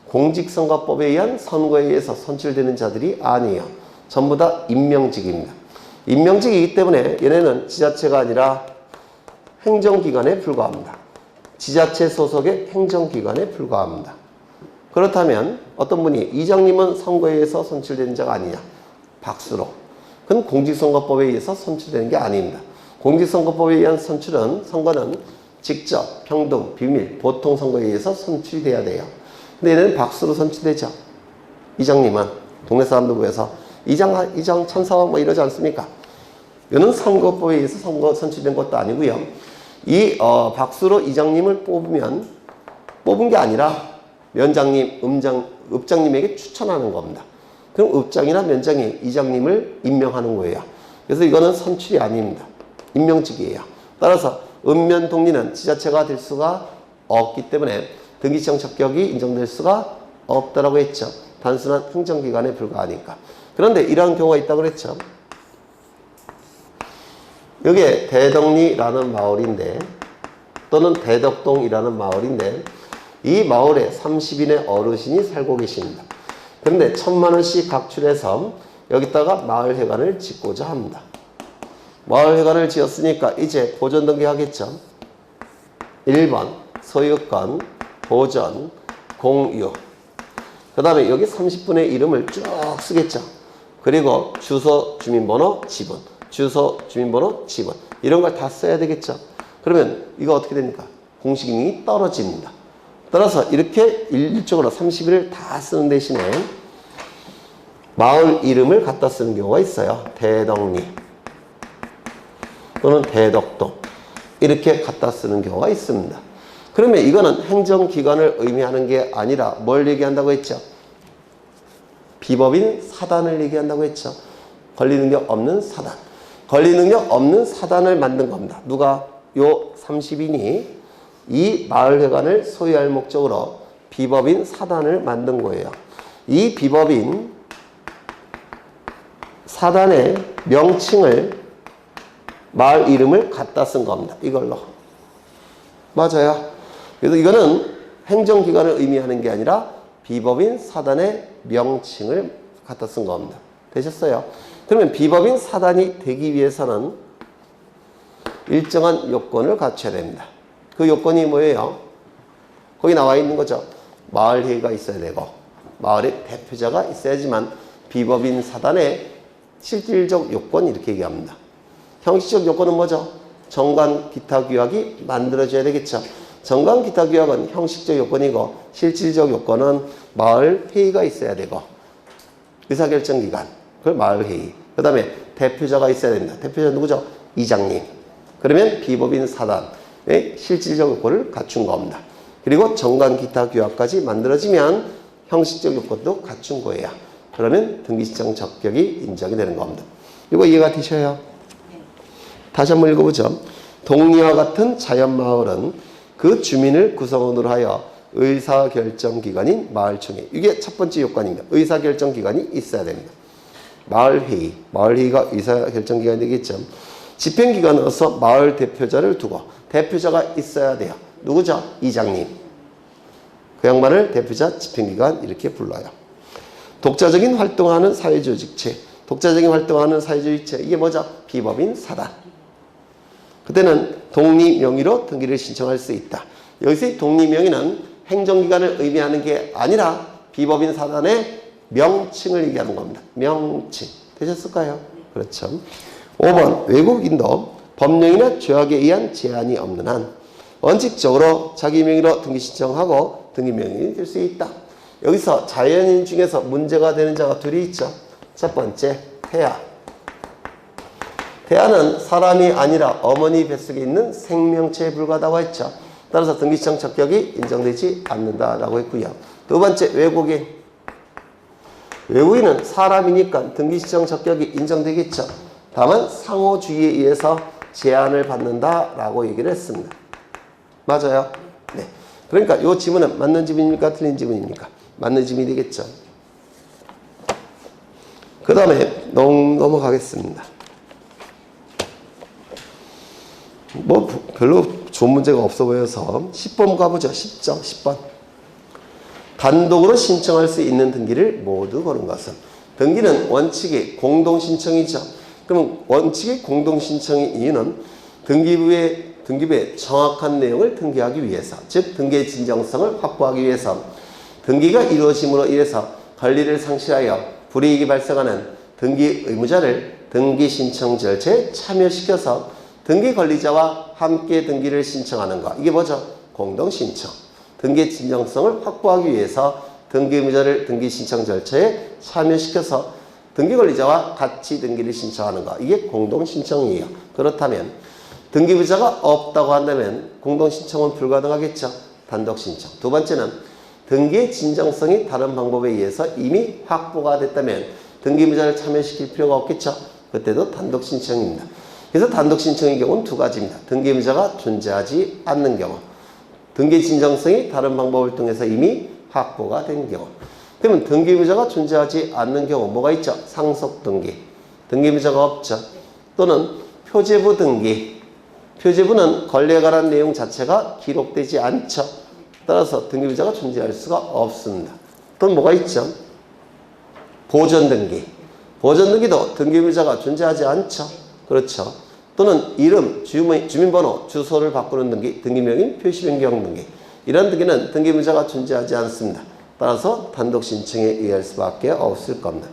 공직선거법에 의한 선거에 의해서 선출되는 자들이 아니에요. 전부 다 임명직입니다. 임명직이기 때문에 얘네는 지자체가 아니라 행정기관에 불과합니다. 지자체 소속의 행정기관에 불과합니다. 그렇다면 어떤 분이 이장님은 선거에 의해서 선출되는 자가 아니냐? 박수로. 그건 공직선거법에 의해서 선출되는 게 아닙니다. 공직선거법에 의한 선거는 직접, 평등, 비밀, 보통 선거에 의해서 선출이 돼야 돼요. 근데 얘는 박수로 선출되죠. 이장님은 동네 사람들 모여서 이장 천사와 뭐 이러지 않습니까? 이거는 선거법에 의해서 선출된 것도 아니고요. 이 박수로 이장님을 뽑은 게 아니라 면장님, 읍장님에게 추천하는 겁니다. 그럼 읍장이나 면장이 이장님을 임명하는 거예요. 그래서 이거는 선출이 아닙니다. 임명직이에요. 따라서 읍면동리는 지자체가 될 수가 없기 때문에 등기시청 적격이 인정될 수가 없다라고 했죠. 단순한 행정기관에 불과하니까. 그런데 이러한 경우가 있다고 그랬죠. 여기에 대덕리라는 마을인데 또는 대덕동이라는 마을인데 이 마을에 30인의 어르신이 살고 계십니다. 그런데 1000만원씩 각출해서 여기다가 마을회관을 짓고자 합니다. 마을회관을 지었으니까 이제 보존등기 하겠죠. 1번 소유권, 보존, 공유. 그 다음에 여기 30분의 이름을 쭉 쓰겠죠. 그리고 주소, 주민번호, 지분. 주소, 주민번호, 지분. 이런 걸 다 써야 되겠죠. 그러면 이거 어떻게 됩니까? 공식인이 떨어집니다. 따라서 이렇게 일적으로 30일을 다 쓰는 대신에 마을 이름을 갖다 쓰는 경우가 있어요. 대덕리 또는 대덕동 이렇게 갖다 쓰는 경우가 있습니다. 그러면 이거는 행정기관을 의미하는 게 아니라 뭘 얘기한다고 했죠? 비법인 사단을 얘기한다고 했죠. 권리능력 없는 사단. 권리능력 없는 사단을 만든 겁니다. 누가? 요 30인이 이 마을회관을 소유할 목적으로 비법인 사단을 만든 거예요. 이 비법인 사단의 명칭을 마을 이름을 갖다 쓴 겁니다. 이걸로. 맞아요. 그래서 이거는 행정기관을 의미하는 게 아니라 비법인 사단의 명칭을 갖다 쓴 겁니다. 되셨어요? 그러면 비법인 사단이 되기 위해서는 일정한 요건을 갖춰야 됩니다. 그 요건이 뭐예요? 거기 나와 있는 거죠. 마을회의가 있어야 되고 마을의 대표자가 있어야지만 비법인 사단의 실질적 요건 이렇게 얘기합니다. 형식적 요건은 뭐죠? 정관 기타 규약이 만들어져야 되겠죠. 정관 기타 규약은 형식적 요건이고 실질적 요건은 마을 회의가 있어야 되고 의사결정 기관, 그걸 마을 회의. 그 다음에 대표자가 있어야 됩니다. 대표자 누구죠? 이장님. 그러면 비법인 사단의 실질적 요건을 갖춘 겁니다. 그리고 정관 기타 규약까지 만들어지면 형식적 요건도 갖춘 거예요. 그러면 등기신청 적격이 인정이 되는 겁니다. 이거 이해가 되셔요? 다시 한번 읽어보죠. 동리와 같은 자연마을은 그 주민을 구성원으로 하여 의사결정기관인 마을총회. 이게 첫 번째 요건입니다. 의사결정기관이 있어야 됩니다. 마을회의. 마을회의가 의사결정기관이 되겠죠. 집행기관으로서 마을 대표자를 두고 대표자가 있어야 돼요. 누구죠? 이장님. 그 양반을 대표자 집행기관 이렇게 불러요. 독자적인 활동하는 사회조직체. 독자적인 활동하는 사회조직체. 이게 뭐죠? 비법인 사단. 그때는 독립명의로 등기를 신청할 수 있다. 여기서 독립명의는 행정기관을 의미하는 게 아니라 비법인 사단의 명칭을 얘기하는 겁니다. 명칭. 되셨을까요? 그렇죠. 5번 외국인도 법령이나 조약에 의한 제한이 없는 한 원칙적으로 자기 명의로 등기 신청하고 등기명의이 될 수 있다. 여기서 자연인 중에서 문제가 되는 자가 둘이 있죠. 첫 번째, 태아. 태아는 사람이 아니라 어머니 뱃속에 있는 생명체에 불과하다고 했죠. 따라서 등기신청 적격이 인정되지 않는다라고 했고요. 두 번째, 외국인. 외국인은 사람이니까 등기신청 적격이 인정되겠죠. 다만 상호주의에 의해서 제한을 받는다라고 얘기를 했습니다. 맞아요? 네. 그러니까 이 지문은 맞는 지문입니까? 틀린 지문입니까? 맞는 지문이 되겠죠. 그 다음에 넘어가겠습니다. 뭐 별로 좋은 문제가 없어 보여서 10번 가보죠. 10점 10번. 단독으로 신청할 수 있는 등기를 모두 거는 것은. 등기는 원칙이 공동신청이죠. 그러면 원칙이 공동신청의 이유는 등기부의 정확한 내용을 등기하기 위해서, 즉 등기의 진정성을 확보하기 위해서, 등기가 이루어짐으로 인해서 권리를 상실하여 불이익이 발생하는 등기 의무자를 등기 신청 절차에 참여시켜서 등기 권리자와 함께 등기를 신청하는 것. 이게 뭐죠? 공동신청. 등기의 진정성을 확보하기 위해서 등기 의무자를 등기 신청 절차에 참여시켜서 등기 권리자와 같이 등기를 신청하는 것. 이게 공동신청이에요. 그렇다면 등기부자가 없다고 한다면 공동신청은 불가능하겠죠. 단독신청. 두 번째는 등기의 진정성이 다른 방법에 의해서 이미 확보가 됐다면 등기부자를 참여시킬 필요가 없겠죠. 그때도 단독신청입니다. 그래서 단독신청의 경우는 두 가지입니다. 등기부자가 존재하지 않는 경우, 등기 진정성이 다른 방법을 통해서 이미 확보가 된 경우. 그러면 등기부자가 존재하지 않는 경우 뭐가 있죠? 상속등기. 등기부자가 없죠. 또는 표제부 등기. 표제부는 권리에 관한 내용 자체가 기록되지 않죠. 따라서 등기부자가 존재할 수가 없습니다. 또 뭐가 있죠? 보존등기. 보존등기도 등기부자가 존재하지 않죠. 그렇죠. 또는 이름, 주민번호, 주소를 바꾸는 등기, 등기명인 표시변경 등기. 이런 등기는 등기부자가 존재하지 않습니다. 따라서 단독신청에 의할 수밖에 없을 겁니다.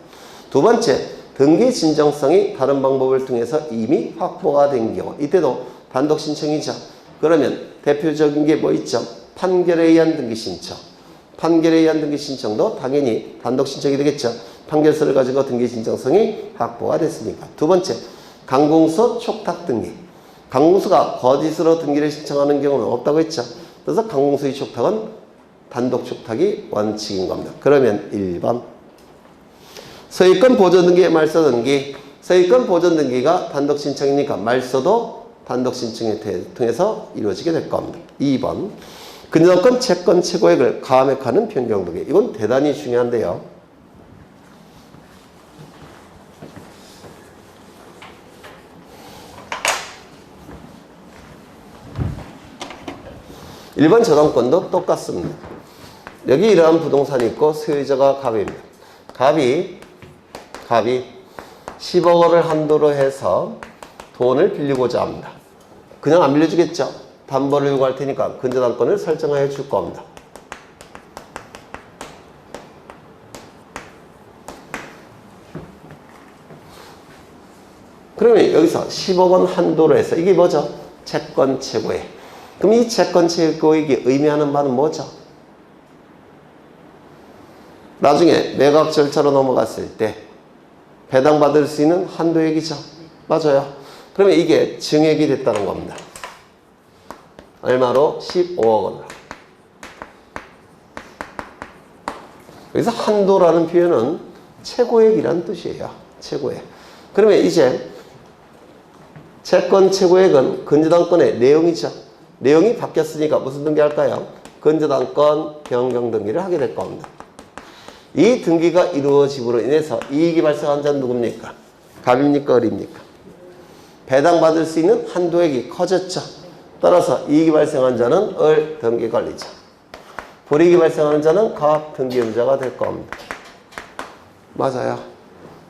두 번째, 등기 진정성이 다른 방법을 통해서 이미 확보가 된 경우. 이때도 단독신청이죠. 그러면 대표적인 게 뭐 있죠? 판결에 의한 등기신청. 판결에 의한 등기신청도 당연히 단독신청이 되겠죠. 판결서를 가지고 등기 진정성이 확보가 됐으니까. 두 번째, 강공서 촉탁 등기. 강공서가 거짓으로 등기를 신청하는 경우는 없다고 했죠. 그래서 강공서의 촉탁은 단독 촉탁이 원칙인 겁니다. 그러면 1번. 소유권 보존 등기, 말소 등기. 소유권 보존 등기가 단독 신청이니까 말소도 단독 신청에 통해서 이루어지게 될 겁니다. 2번. 근저당권 채권 최고액을 감액하는 변경 등기. 이건 대단히 중요한데요. 일반 저당권도 똑같습니다. 여기 이러한 부동산이 있고 소유자가 갑입니다. 갑이 10억 원을 한도로 해서 돈을 빌리고자 합니다. 그냥 안 빌려주겠죠. 담보를 요구할 테니까 근저당권을 설정하여 줄 겁니다. 그러면 여기서 10억 원 한도로 해서 이게 뭐죠? 채권 최고액. 그럼 이 채권 최고액이 의미하는 바는 뭐죠? 나중에 매각 절차로 넘어갔을 때 배당받을 수 있는 한도액이죠. 맞아요. 그러면 이게 증액이 됐다는 겁니다. 얼마로? 15억 원으로. 여기서 한도라는 표현은 최고액이라는 뜻이에요. 최고액. 그러면 이제 채권 최고액은 근저당권의 내용이죠. 내용이 바뀌었으니까 무슨 등기할까요? 근저당권 변경 등기를 하게 될 겁니다. 이 등기가 이루어짐으로 인해서 이익이 발생한 자는 누굽니까? 갑입니까? 을입니까? 배당받을 수 있는 한도액이 커졌죠. 따라서 이익이 발생한 자는 을 등기 관리자. 불이익이 발생하는 자는 갑 등기 의무자가 될 겁니다. 맞아요.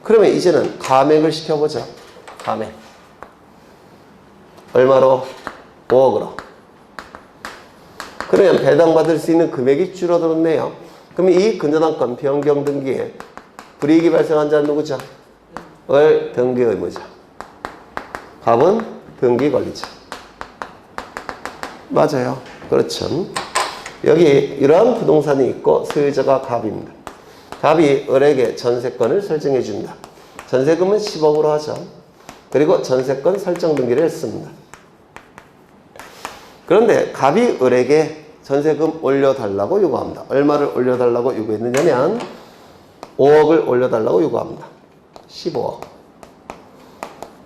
그러면 이제는 감액을 시켜보죠. 감액. 얼마로? 5억으로. 그러면 배당받을 수 있는 금액이 줄어들었네요. 그러면 이 근저당권 변경 등기에 불이익이 발생한 자는 누구죠? 을 등기 의무자. 갑은 등기 관리자. 맞아요. 그렇죠. 여기 이러한 부동산이 있고 소유자가 갑입니다. 갑이 을에게 전세권을 설정해 준다. 전세금은 10억으로 하죠. 그리고 전세권 설정 등기를 했습니다. 그런데 갑이 을에게 전세금 올려달라고 요구합니다. 얼마를 올려달라고 요구했느냐면 5억을 올려달라고 요구합니다. 15억.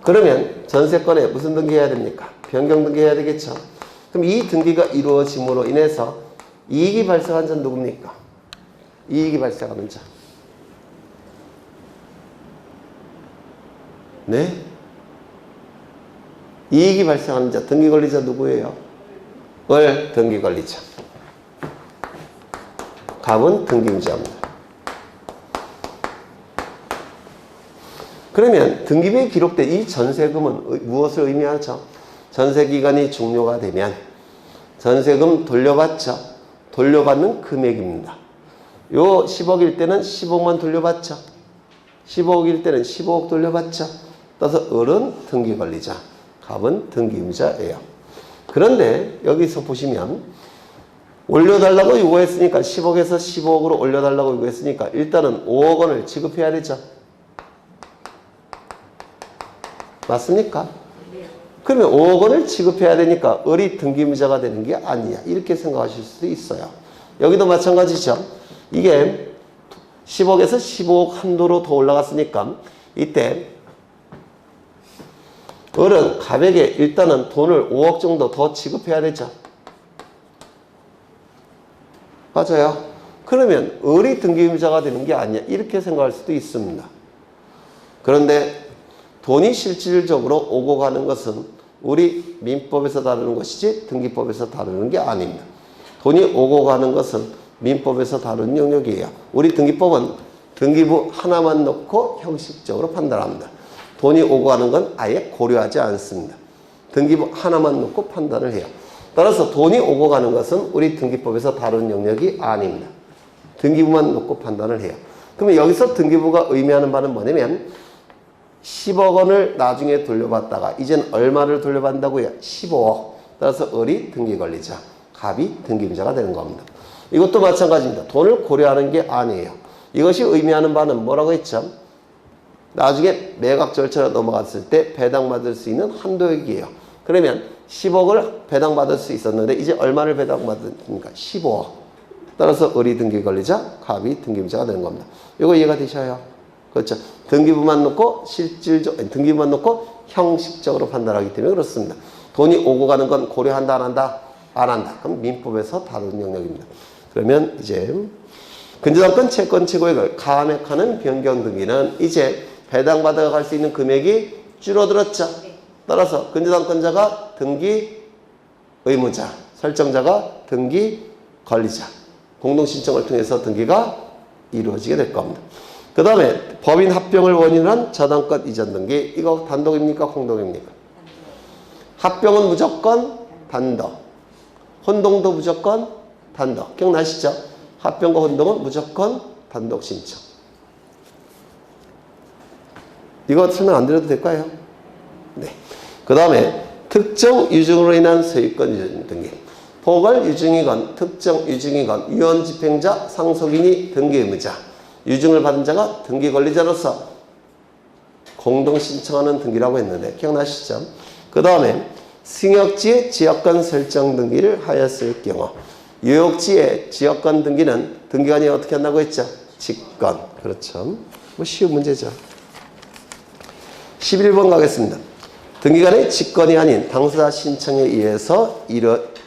그러면 전세권에 무슨 등기해야 됩니까? 변경 등기해야 되겠죠. 그럼 이 등기가 이루어짐으로 인해서 이익이 발생한 자는 누굽니까? 이익이 발생하는 자. 네? 이익이 발생하는 자, 등기 관리자 누구예요? 을 등기 관리자. 갑은 등기 의무자입니다. 그러면 등기부에 기록된 이 전세금은 무엇을 의미하죠? 전세기간이 종료가 되면 전세금 돌려받죠. 돌려받는 금액입니다. 요 10억일 때는 10억만 돌려받죠. 15억일 때는 15억 돌려받죠. 따라서 을은 등기관리자, 갑은 등기의무자예요. 그런데 여기서 보시면 올려달라고 요구했으니까 10억에서 15억으로 올려달라고 요구했으니까 일단은 5억 원을 지급해야 되죠. 맞습니까? 그러면 5억 원을 지급해야 되니까 을이 등기의무자가 되는 게 아니야. 이렇게 생각하실 수도 있어요. 여기도 마찬가지죠. 이게 10억에서 15억 한도로 더 올라갔으니까 이때 을은 갑에게 일단은 돈을 5억 정도 더 지급해야 되죠. 맞아요. 그러면 을이 등기의무자가 되는 게 아니야. 이렇게 생각할 수도 있습니다. 그런데 돈이 실질적으로 오고 가는 것은 우리 민법에서 다루는 것이지 등기법에서 다루는 게 아닙니다. 돈이 오고 가는 것은 민법에서 다루는 영역이에요. 우리 등기법은 등기부 하나만 놓고 형식적으로 판단합니다. 돈이 오고 가는 건 아예 고려하지 않습니다. 등기부 하나만 놓고 판단을 해요. 따라서 돈이 오고 가는 것은 우리 등기법에서 다루는 영역이 아닙니다. 등기부만 놓고 판단을 해요. 그러면 여기서 등기부가 의미하는 바는 뭐냐면 10억 원을 나중에 돌려받다가 이젠 얼마를 돌려받는다고요? 15억. 따라서 을이 등기관리자, 갑이 등기부자가 되는 겁니다. 이것도 마찬가지입니다. 돈을 고려하는 게 아니에요. 이것이 의미하는 바는 뭐라고 했죠? 나중에 매각 절차로 넘어갔을 때 배당받을 수 있는 한도액이에요. 그러면 10억을 배당받을 수 있었는데 이제 얼마를 배당받습니까? 15억. 따라서 을이 등기관리자, 갑이 등기부자가 되는 겁니다. 이거 이해가 되셔요? 그렇죠. 등기부만 놓고 등기부만 놓고 형식적으로 판단하기 때문에 그렇습니다. 돈이 오고 가는 건 고려한다, 안 한다? 안 한다. 그럼 민법에서 다루는 영역입니다. 그러면 이제 근저당권 채권 최고액을 감액하는 변경 등기는 이제 배당받아 갈 수 있는 금액이 줄어들었죠. 따라서 근저당권자가 등기 의무자, 설정자가 등기 관리자, 공동신청을 통해서 등기가 이루어지게 될 겁니다. 그 다음에 법인 합병을 원인한 저당권 이전 등기, 이거 단독입니까? 공동입니까? 합병은 무조건 단독. 혼동도 무조건 단독. 기억나시죠? 합병과 혼동은 무조건 단독 신청. 이거 설명 안 드려도 될까요? 네. 그 다음에 특정 유증으로 인한 소유권 이전 등기. 포괄 유증이건 특정 유증이건 유언 집행자 상속인이 등기 의무자. 유증을 받은 자가 등기 권리자로서 공동 신청하는 등기라고 했는데 기억나시죠? 그 다음에 승역지의 지역권 설정 등기를 하였을 경우 유역지의 지역권 등기는 등기관이 어떻게 한다고 했죠? 직권. 그렇죠. 뭐 쉬운 문제죠. 11번 가겠습니다. 등기관의 직권이 아닌 당사자 신청에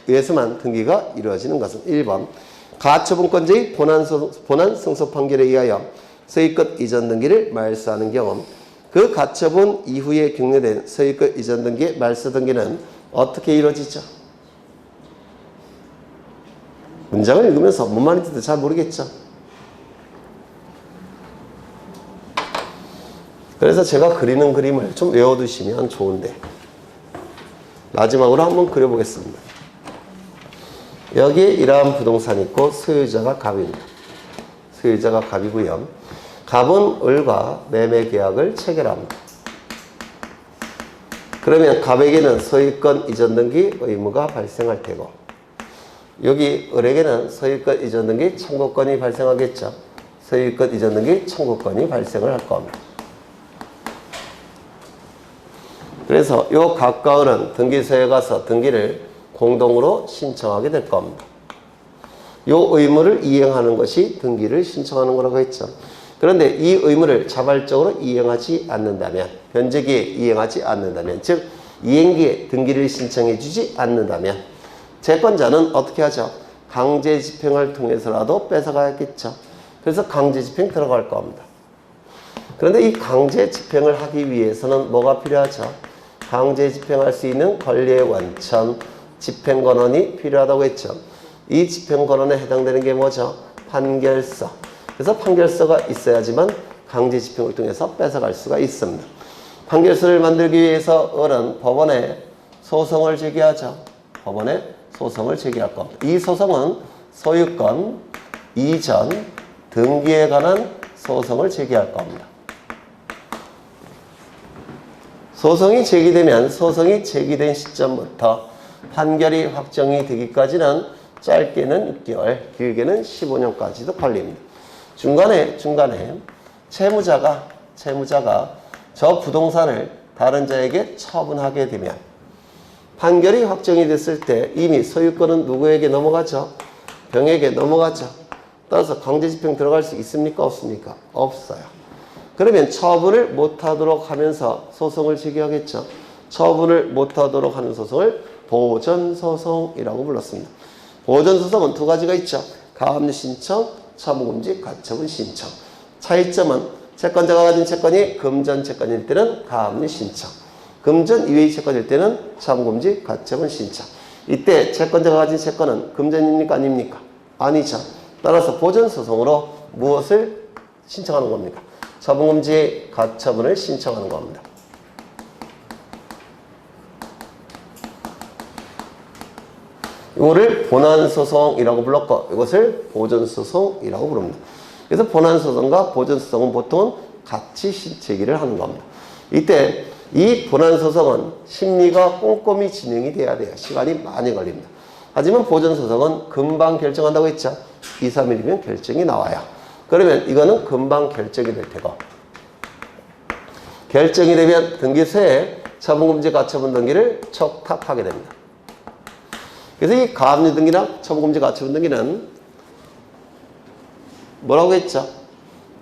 의해서만 등기가 이루어지는 것은 1번 가처분권자의 본안 승소 판결에 의하여 소유권 이전 등기를 말소하는 경우 그 가처분 이후에 격려된 소유권 이전 등기의 말소 등기는 어떻게 이루어지죠? 문장을 읽으면서 뭔 말인지도 잘 모르겠죠? 그래서 제가 그리는 그림을 좀 외워두시면 좋은데 마지막으로 한번 그려보겠습니다. 여기에 이러한 부동산이 있고 소유자가 갑입니다. 소유자가 갑이고요. 갑은 을과 매매 계약을 체결합니다. 그러면 갑에게는 소유권 이전 등기 의무가 발생할 테고 여기 을에게는 소유권 이전 등기 청구권이 발생하겠죠. 소유권 이전 등기 청구권이 발생을 할 겁니다. 그래서 이 갑과 을은 등기소에 가서 등기를 공동으로 신청하게 될 겁니다. 이 의무를 이행하는 것이 등기를 신청하는 거라고 했죠. 그런데 이 의무를 자발적으로 이행하지 않는다면, 변제기에 이행하지 않는다면, 즉 이행기에 등기를 신청해 주지 않는다면 채권자는 어떻게 하죠? 강제 집행을 통해서라도 뺏어가야겠죠. 그래서 강제 집행 들어갈 겁니다. 그런데 이 강제 집행을 하기 위해서는 뭐가 필요하죠? 강제 집행할 수 있는 권리의 원천, 집행권원이 필요하다고 했죠. 이 집행권원에 해당되는 게 뭐죠? 판결서. 그래서 판결서가 있어야지만 강제 집행을 통해서 뺏어갈 수가 있습니다. 판결서를 만들기 위해서 을은 법원에 소송을 제기하죠. 법원에 소송을 제기할 겁니다. 이 소송은 소유권 이전 등기에 관한 소송을 제기할 겁니다. 소송이 제기되면 소송이 제기된 시점부터 판결이 확정이 되기까지는 짧게는 6개월, 길게는 15년까지도 걸립니다. 중간에 채무자가 저 부동산을 다른 자에게 처분하게 되면 판결이 확정이 됐을 때 이미 소유권은 누구에게 넘어가죠? 병에게 넘어가죠. 따라서 강제집행 들어갈 수 있습니까? 없습니까? 없어요. 그러면 처분을 못하도록 하면서 소송을 제기하겠죠. 처분을 못하도록 하는 소송을 보전소송이라고 불렀습니다. 보전소송은 두 가지가 있죠. 가압류 신청, 처분금지, 가처분 신청. 차이점은 채권자가 가진 채권이 금전 채권일 때는 가압류 신청, 금전 이외의 채권일 때는 처분금지, 가처분 신청. 이때 채권자가 가진 채권은 금전입니까? 아닙니까? 아니죠. 따라서 보전소송으로 무엇을 신청하는 겁니까? 처분금지, 가처분을 신청하는 겁니다. 이거를 본안소송이라고 불렀고 이것을 보전소송이라고 부릅니다. 그래서 본안소송과 보전소송은 보통 같이 제기를 하는 겁니다. 이때 이 본안소송은 심리가 꼼꼼히 진행이 돼야 돼요. 시간이 많이 걸립니다. 하지만 보전소송은 금방 결정한다고 했죠. 2, 3일이면 결정이 나와요. 그러면 이거는 금방 결정이 될 테고 결정이 되면 등기소에 처분금지, 가처분 등기를 촉탁하게 됩니다. 그래서 이 가압류 등기나 처분금지, 가처분 등기는 뭐라고 했죠?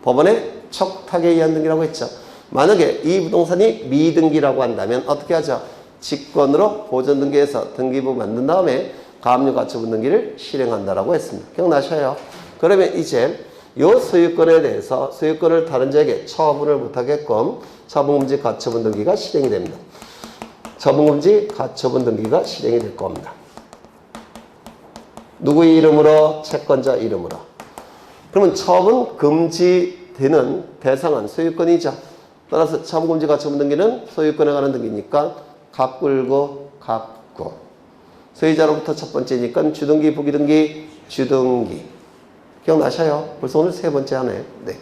법원의 촉탁에 의한 등기라고 했죠. 만약에 이 부동산이 미등기라고 한다면 어떻게 하죠? 직권으로 보전등기해서 등기부 만든 다음에 가압류, 가처분 등기를 실행한다라고 했습니다. 기억나셔요? 그러면 이제 이 소유권에 대해서 소유권을 다른 자에게 처분을 못하게끔 처분금지, 가처분 등기가 실행이 됩니다. 처분금지, 가처분 등기가 실행이 될 겁니다. 누구의 이름으로? 채권자 이름으로. 그러면 처분 금지되는 대상은 소유권이죠. 따라서 처분금지, 가처분 등기는 소유권에 관한 등기니까 갑 끌고 갖고 소유자로부터 첫 번째니까 주등기, 부기등기, 주등기. 기억나셔요? 벌써 오늘 세 번째 하네. 네.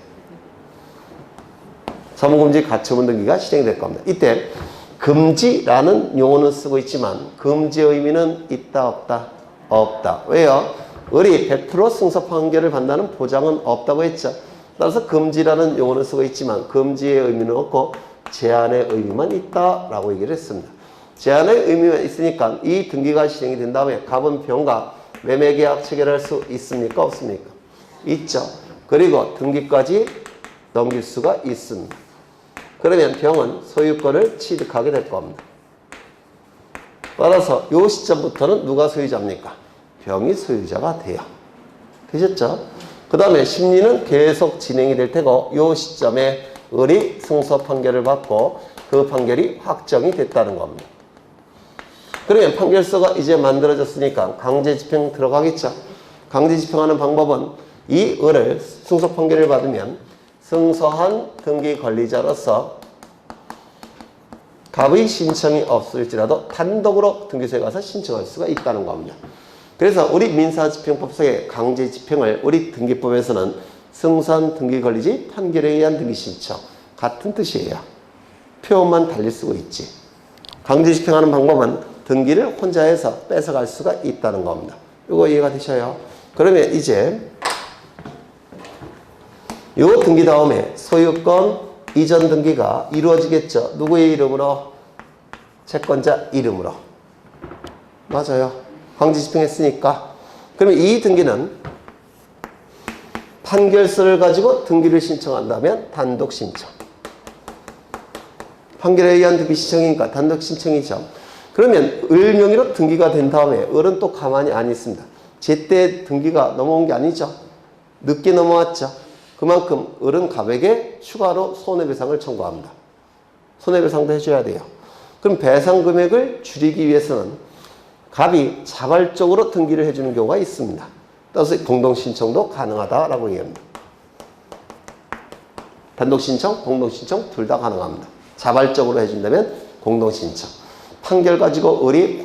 사무금지 가처분 등기가 실행될 겁니다. 이때 금지라는 용어는 쓰고 있지만 금지의 의미는 있다 없다? 없다. 왜요? 을이 100% 승소 판결을 받는다는 보장은 없다고 했죠. 따라서 금지라는 용어는 쓰고 있지만 금지의 의미는 없고 제한의 의미만 있다라고 얘기를 했습니다. 제한의 의미만 있으니까 이 등기가 실행이 된 다음에 갑은 병과 매매계약 체결할 수 있습니까? 없습니까? 있죠. 그리고 등기까지 넘길 수가 있습니다. 그러면 병은 소유권을 취득하게 될 겁니다. 따라서 이 시점부터는 누가 소유자입니까? 병이 소유자가 돼요. 되셨죠? 그 다음에 심리는 계속 진행이 될 테고 이 시점에 을이 승소 판결을 받고 그 판결이 확정이 됐다는 겁니다. 그러면 판결서가 이제 만들어졌으니까 강제집행 들어가겠죠. 강제집행하는 방법은 이 을을 승소 판결을 받으면 승소한 등기 권리자로서 갑의 신청이 없을지라도 단독으로 등기소에 가서 신청할 수가 있다는 겁니다. 그래서 우리 민사집행법상의 강제집행을 우리 등기법에서는 승소한 등기 권리지 판결에 의한 등기 신청 같은 뜻이에요. 표현만 달리 쓰고 있지. 강제집행하는 방법은 등기를 혼자 해서 뺏어갈 수가 있다는 겁니다. 이거 이해가 되셔요? 그러면 이제 이 등기 다음에 소유권 이전 등기가 이루어지겠죠. 누구의 이름으로? 채권자 이름으로. 맞아요. 강제 집행했으니까. 그러면 이 등기는 판결서를 가지고 등기를 신청한다면 단독 신청. 판결에 의한 등기 신청이니까 단독 신청이죠. 그러면 을 명의로 등기가 된 다음에 을은 또 가만히 안 있습니다. 제때 등기가 넘어온 게 아니죠. 늦게 넘어왔죠. 그만큼 을은 갑에게 추가로 손해배상을 청구합니다. 손해배상도 해줘야 돼요. 그럼 배상 금액을 줄이기 위해서는 갑이 자발적으로 등기를 해주는 경우가 있습니다. 따라서 공동신청도 가능하다라고 얘기합니다. 단독신청, 공동신청 둘 다 가능합니다. 자발적으로 해준다면 공동신청. 판결 가지고 을이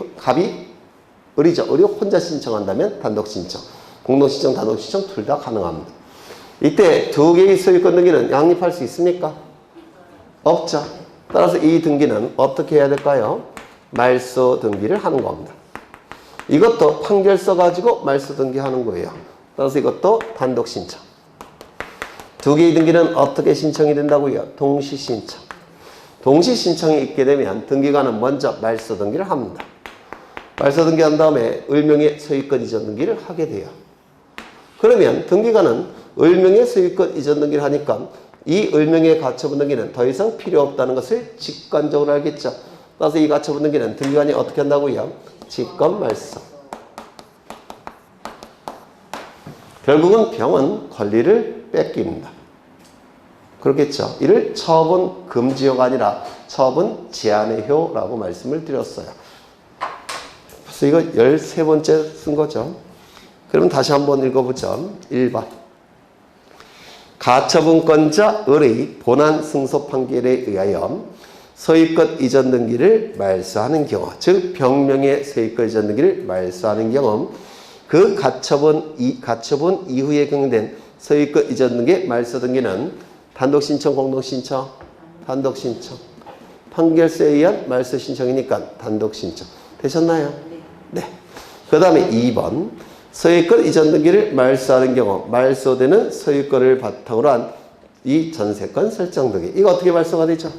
혼자 신청한다면 단독신청. 공동신청, 단독신청 둘 다 가능합니다. 이때 두 개의 소유권 등기는 양립할 수 있습니까? 없죠. 따라서 이 등기는 어떻게 해야 될까요? 말소 등기를 하는 겁니다. 이것도 판결서 가지고 말소 등기하는 거예요. 따라서 이것도 단독 신청. 두 개의 등기는 어떻게 신청이 된다고요? 동시 신청. 동시 신청이 있게 되면 등기관은 먼저 말소 등기를 합니다. 말소 등기한 다음에 을명의 소유권 이전 등기를 하게 돼요. 그러면 등기관은 을명의 소유권 이전 등기를 하니까 이 을명의 가처분 등기는 더 이상 필요 없다는 것을 직관적으로 알겠죠. 따라서 이 가처분 등기는 등기관이 어떻게 한다고요? 직권 말소. 결국은 병은 권리를 뺏깁니다. 그렇겠죠. 이를 처분 금지효가 아니라 처분 제한의 효라고 말씀을 드렸어요. 그래서 이거 13번째 쓴 거죠. 그럼 다시 한번 읽어보죠. 1번. 가처분권자 을의 본안 승소 판결에 의하여 소유권 이전 등기를 말소하는 경우, 즉 병명의 소유권 이전 등기를 말소하는 경우, 그 가처분 이후에 경된 소유권 이전 등기 말소 등기는 단독 신청, 공동 신청, 단독 신청. 판결서에 의한 말소 신청이니까 단독 신청. 되셨나요? 네. 그 다음에 2번. 소유권 이전 등기를 말소하는 경우 말소되는 소유권을 바탕으로 한 이 전세권 설정 등기. 이거 어떻게 말소가 되죠?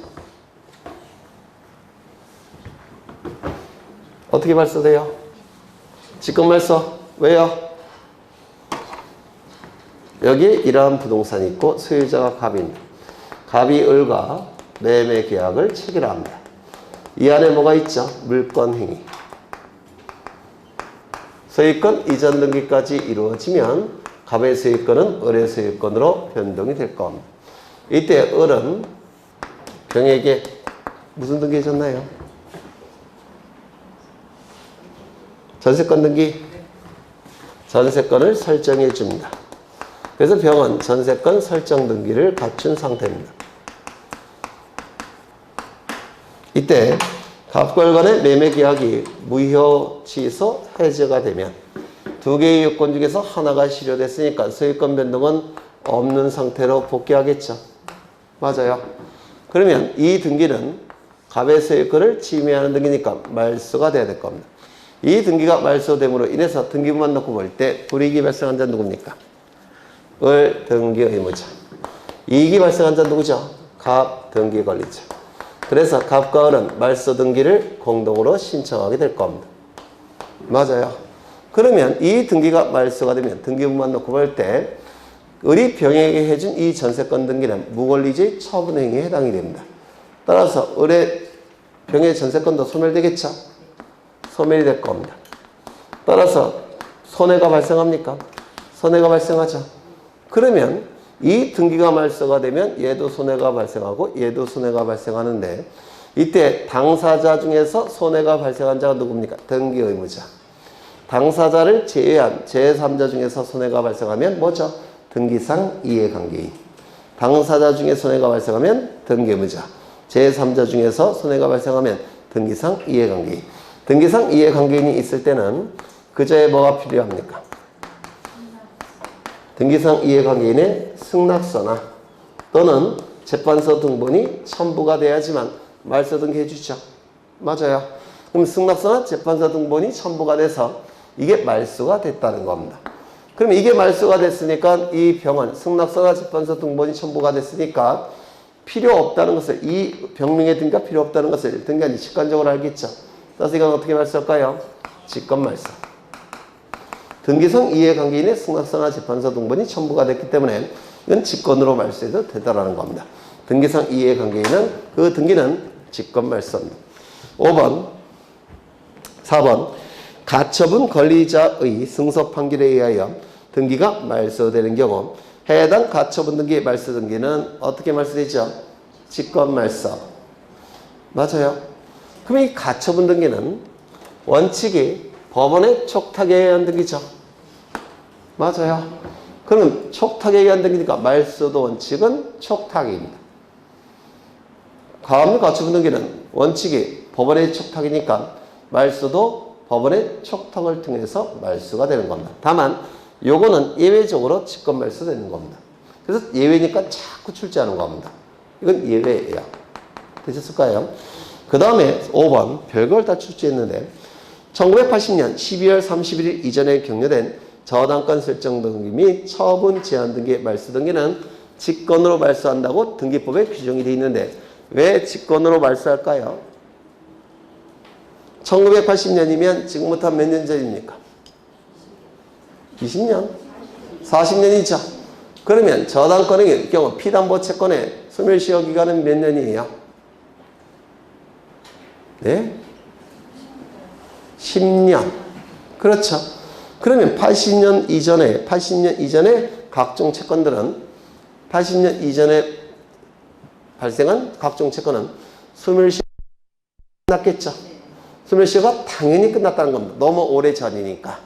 어떻게 말소돼요? 직권 말소. 왜요? 여기에 이러한 부동산이 있고 소유자가 갑입니다. 갑이 을과 매매 계약을 체결합니다. 이 안에 뭐가 있죠? 물권 행위. 소유권 이전 등기까지 이루어지면 갑의 소유권은 을의 소유권으로 변동이 될 겁니다. 이때 을은 병에게 무슨 등기 해줬나요? 전세권 등기? 전세권을 설정해 줍니다. 그래서 병은 전세권 설정 등기를 갖춘 상태입니다. 이때 갑과 간의 매매 계약이 무효, 취소, 해제가 되면 두 개의 요건 중에서 하나가 실효됐으니까 소유권 변동은 없는 상태로 복귀하겠죠. 맞아요. 그러면 이 등기는 갑의 소유권을 침해하는 등기니까 말소가 돼야 될 겁니다. 이 등기가 말소됨으로 인해서 등기부만 놓고 볼 때 불이익이 발생한 자는 누굽니까? 을 등기 의무자. 이익이 발생한 자는 누구죠? 갑 등기 권리자. 그래서 갑과 을은 말소 등기를 공동으로 신청하게 될 겁니다. 맞아요. 그러면 이 등기가 말소가 되면 등기부만 놓고 볼 때 을이 병에게 해준 이 전세권 등기는 무권리주의 처분행위에 해당이 됩니다. 따라서 을의 병의 전세권도 소멸되겠죠? 소멸이 될 겁니다. 따라서 손해가 발생합니까? 손해가 발생하죠. 그러면 이 등기가 말소가 되면 얘도 손해가 발생하고 얘도 손해가 발생하는데 이때 당사자 중에서 손해가 발생한 자가 누굽니까? 등기 의무자. 당사자를 제외한 제3자 중에서 손해가 발생하면 뭐죠? 등기상 이해관계인. 당사자 중에 손해가 발생하면 등기 의무자. 제3자 중에서 손해가 발생하면 등기상 이해관계인. 등기상 이해관계인이 있을 때는 그저에 뭐가 필요합니까? 등기상 이해관계인의 승낙서나 또는 재판서 등본이 첨부가 돼야지만 말소 등기해 주죠. 맞아요. 그럼 승낙서나 재판서 등본이 첨부가 돼서 이게 말소가 됐다는 겁니다. 그럼 이게 말소가 됐으니까 이 병은 승낙서나 재판서 등본이 첨부가 됐으니까 필요 없다는 것을, 이 병명의 등기가 필요 없다는 것을 등기관이 직관적으로 알겠죠. 그래서 이건 어떻게 말소할까요? 직권말소. 등기상 이해관계인의 승낙서나 재판서 등본이 첨부가 됐기 때문에 이건 직권으로 말소해도 되다라는 겁니다. 등기상 이해관계인은 그 등기는 직권말소입니다. 5번, 4번 가처분 권리자의 승소 판결에 의하여 등기가 말소되는 경우 해당 가처분 등기 말소 등기는 어떻게 말소되죠? 직권말소. 맞아요. 그럼 이 가처분 등기는 원칙이 법원의 촉탁에 의한 등기죠. 맞아요. 그럼 촉탁에 의한 등기니까 말소도 원칙은 촉탁입니다. 가압류 가처분 등기는 원칙이 법원의 촉탁이니까 말소도 법원의 촉탁을 통해서 말소가 되는 겁니다. 다만 요거는 예외적으로 직권말소 되는 겁니다. 그래서 예외니까 자꾸 출제하는 겁니다. 이건 예외예요. 되셨을까요? 그 다음에 5번 별걸 다 출제했는데 1980년 12월 31일 이전에 격려된 저당권 설정 등기 및 처분 제한 등기 말소 등기는 직권으로 말소한다고 등기법에 규정이 되어 있는데 왜 직권으로 말소할까요? 1980년이면 지금부터 몇 년 전입니까? 20년? 40년이죠. 그러면 저당권의 경우 피담보 채권의 소멸시효 기간은 몇 년이에요? 네? 10년. 그렇죠. 그러면 80년 이전에 각종 채권들은 80년 이전에 발생한 각종 채권은 소멸시효가 끝났겠죠. 소멸시효가 당연히 끝났다는 겁니다. 너무 오래 전이니까.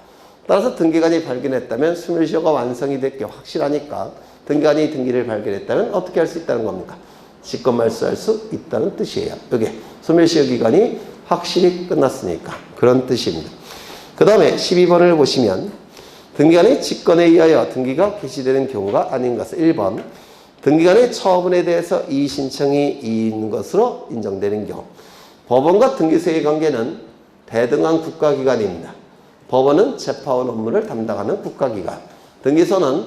따라서 등기관이 발견했다면 소멸시효가 완성이 됐기 확실하니까 등기관이 등기를 발견했다면 어떻게 할 수 있다는 겁니까? 직권말소할 수 있다는 뜻이에요. 이게 소멸시효 기간이 확실히 끝났으니까 그런 뜻입니다. 그 다음에 12번을 보시면 등기관의 직권에 의하여 등기가 개시되는 경우가 아닌 것은 1번 등기관의 처분에 대해서 이의신청이 있는 것으로 인정되는 경우 법원과 등기소의 관계는 대등한 국가기관입니다. 법원은 재파원 업무를 담당하는 국가기관, 등기소는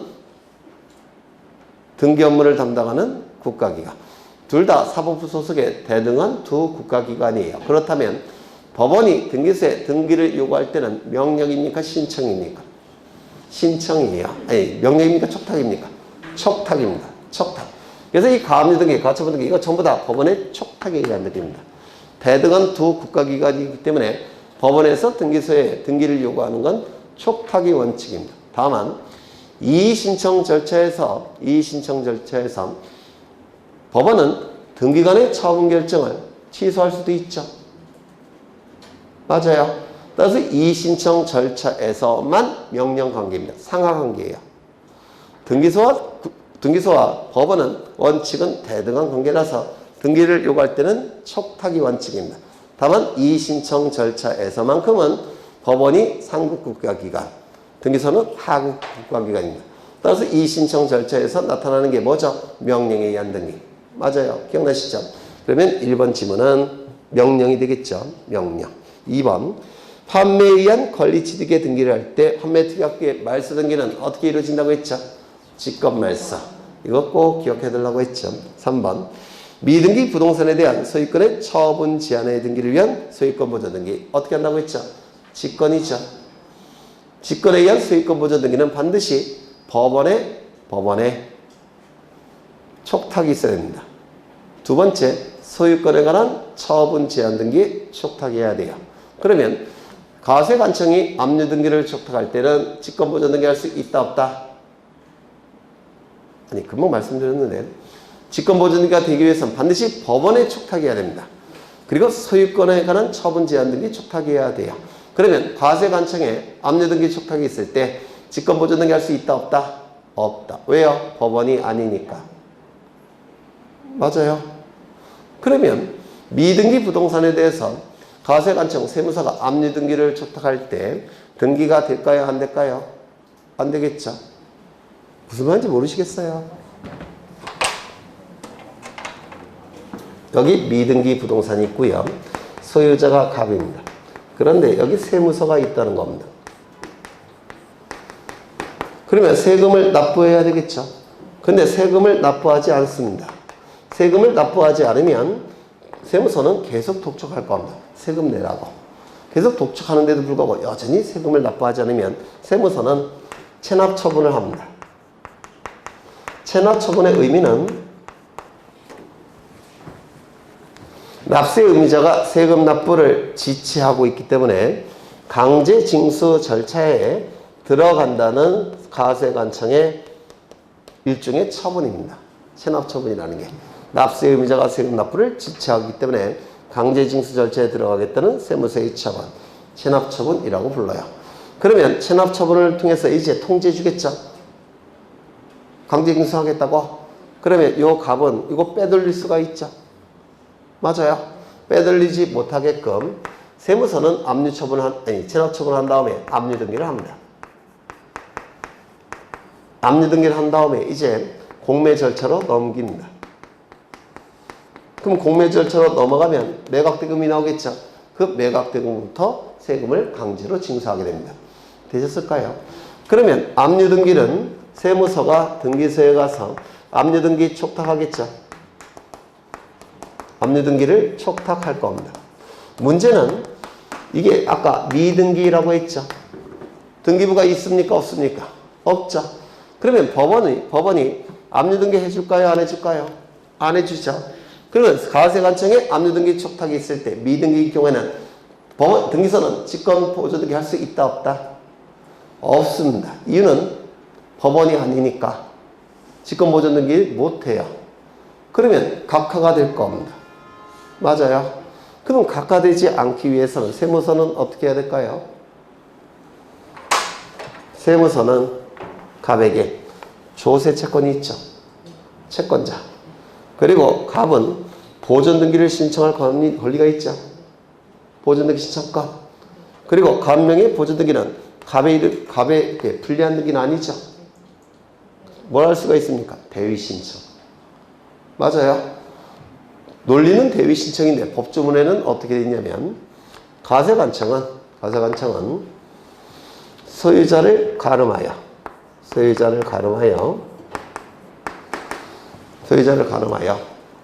등기 업무를 담당하는 국가기관. 둘 다 사법부 소속의 대등한 두 국가기관이에요. 그렇다면 법원이 등기소에 등기를 요구할 때는 명령입니까? 신청입니까? 신청이에요. 아니, 명령입니까? 촉탁입니까? 촉탁입니다. 촉탁. 그래서 이 가압류 등기, 가처분 등기 이거 전부 다 법원의 촉탁에 의한 등기입니다. 대등한 두 국가기관이기 때문에 법원에서 등기소에 등기를 요구하는 건 촉탁이 원칙입니다. 다만 이의신청 절차에서 법원은 등기관의 처분 결정을 취소할 수도 있죠. 맞아요. 따라서 이의신청 절차에서만 명령관계입니다. 상하관계예요. 등기소와 법원은 원칙은 대등한 관계라서 등기를 요구할 때는 촉탁이 원칙입니다. 다만 이 신청 절차에서만큼은 법원이 상급 국가기관, 등기소는 하급 국가기관입니다. 따라서 이 신청 절차에서 나타나는 게 뭐죠? 명령에 의한 등기. 맞아요. 기억나시죠? 그러면 1번 지문은 명령이 되겠죠. 명령. 2번 판매에 의한 권리취득의 등기를 할 때 판매특약의 말소 등기는 어떻게 이루어진다고 했죠? 직권말소. 이거 꼭 기억해 두려고 했죠. 3번 미등기 부동산에 대한 소유권의 처분 제한의 등기를 위한 소유권 보존 등기 어떻게 한다고 했죠? 직권이죠. 직권에 의한 소유권 보존 등기는 반드시 법원에 촉탁이 있어야 됩니다. 두 번째, 소유권에 관한 처분 제한 등기 촉탁해야 돼요. 그러면 가세관청이 압류 등기를 촉탁할 때는 직권 보존 등기 할 수 있다 없다? 아니, 금방 말씀드렸는데 직권 보존 등기가 되기 위해서는 반드시 법원에 촉탁해야 됩니다. 그리고 소유권에 관한 처분 제한 등기 촉탁해야 돼요. 그러면 가세관청에 압류 등기 촉탁이 있을 때 직권 보존 등기 할 수 있다 없다? 없다. 왜요? 법원이 아니니까. 맞아요. 그러면 미등기 부동산에 대해서 가세관청 세무사가 압류 등기를 촉탁할 때 등기가 될까요? 안 될까요? 안 되겠죠. 무슨 말인지 모르시겠어요? 여기 미등기 부동산이 있고요. 소유자가 갑입니다. 그런데 여기 세무서가 있다는 겁니다. 그러면 세금을 납부해야 되겠죠. 근데 세금을 납부하지 않습니다. 세금을 납부하지 않으면 세무서는 계속 독촉할 겁니다. 세금 내라고. 계속 독촉하는데도 불구하고 여전히 세금을 납부하지 않으면 세무서는 체납 처분을 합니다. 체납 처분의 의미는 납세 의무자가 세금 납부를 지체하고 있기 때문에 강제 징수 절차에 들어간다는 가세관청의 일종의 처분입니다. 체납 처분이라는 게 납세 의무자가 세금 납부를 지체하기 때문에 강제 징수 절차에 들어가겠다는 세무서의 처분, 체납 처분이라고 불러요. 그러면 체납 처분을 통해서 이제 통지해 주겠죠. 강제 징수하겠다고. 그러면 이 갑은 이거 빼돌릴 수가 있죠. 맞아요. 빼돌리지 못하게끔 세무서는 압류 처분한 체납 처분한 다음에 압류 등기를 합니다. 압류 등기를 한 다음에 이제 공매 절차로 넘깁니다. 그럼 공매 절차로 넘어가면 매각대금이 나오겠죠. 그 매각대금부터 세금을 강제로 징수하게 됩니다. 되셨을까요? 그러면 압류 등기는 세무서가 등기소에 가서 압류 등기 촉탁하겠죠. 압류 등기를 촉탁할 겁니다. 문제는 이게 아까 미등기라고 했죠. 등기부가 있습니까? 없습니까? 없죠. 그러면 법원이 압류 등기 해줄까요? 안 해줄까요? 안 해주죠. 그러면 가세관청에 압류 등기 촉탁이 있을 때 미등기일 경우에는 법원 등기소는 직권 보존 등기 할 수 있다 없다? 없습니다. 이유는 법원이 아니니까 직권 보존 등기 못해요. 그러면 각하가 될 겁니다. 맞아요. 그럼 각하되지 않기 위해서는 세무서는 어떻게 해야 될까요? 세무서는 갑에게 조세 채권이 있죠. 채권자. 그리고 갑은 보존 등기를 신청할 권리가 있죠. 보존 등기 신청권. 그리고 갑명의 보존 등기는 갑의 불리한 등기는 아니죠. 뭘 할 수가 있습니까? 대위 신청. 맞아요. 논리는 대위 신청인데 법조문에는 어떻게 되어 있냐면 가세관청은 소유자를 가름하여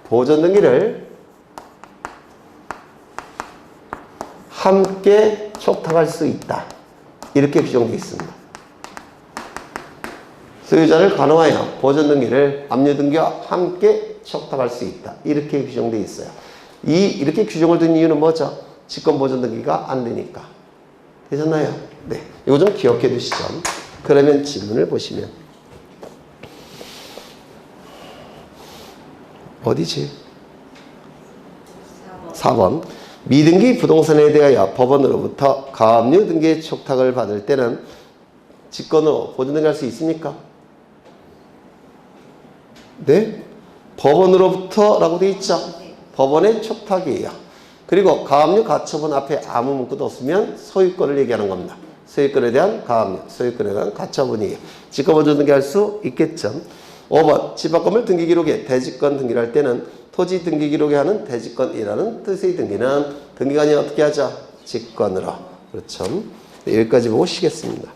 보존 등기를 함께 촉탁할 수 있다. 이렇게 규정되어 있습니다. 소유자를 가름하여 보존 등기를 압류 등기와 함께 촉탁할 수 있다. 이렇게 규정되어 있어요. 이렇게 규정을 둔 이유는 뭐죠? 직권 보존 등기가 안 되니까. 되셨나요? 네. 이거 좀 기억해 두시죠. 그러면 질문을 보시면 어디지? 4번. 미등기 부동산에 대하여 법원으로부터 가압류 등기 촉탁을 받을 때는 직권으로 보존 등기할 수 있습니까? 네? 법원으로부터 라고 되어 있죠. 법원의 촉탁이에요. 그리고 가압류, 가처분 앞에 아무 문구도 없으면 소유권을 얘기하는 겁니다. 소유권에 대한 가압류, 소유권에 대한 가처분이에요. 직권 먼저 등기할 수 있겠죠. 5번 집 앞 건물 등기 기록에 대지권 등기를 할 때는 토지 등기 기록에 하는 대지권이라는 뜻의 등기는 등기관이 어떻게 하죠? 직권으로. 그렇죠. 네, 여기까지 보고 쉬겠습니다.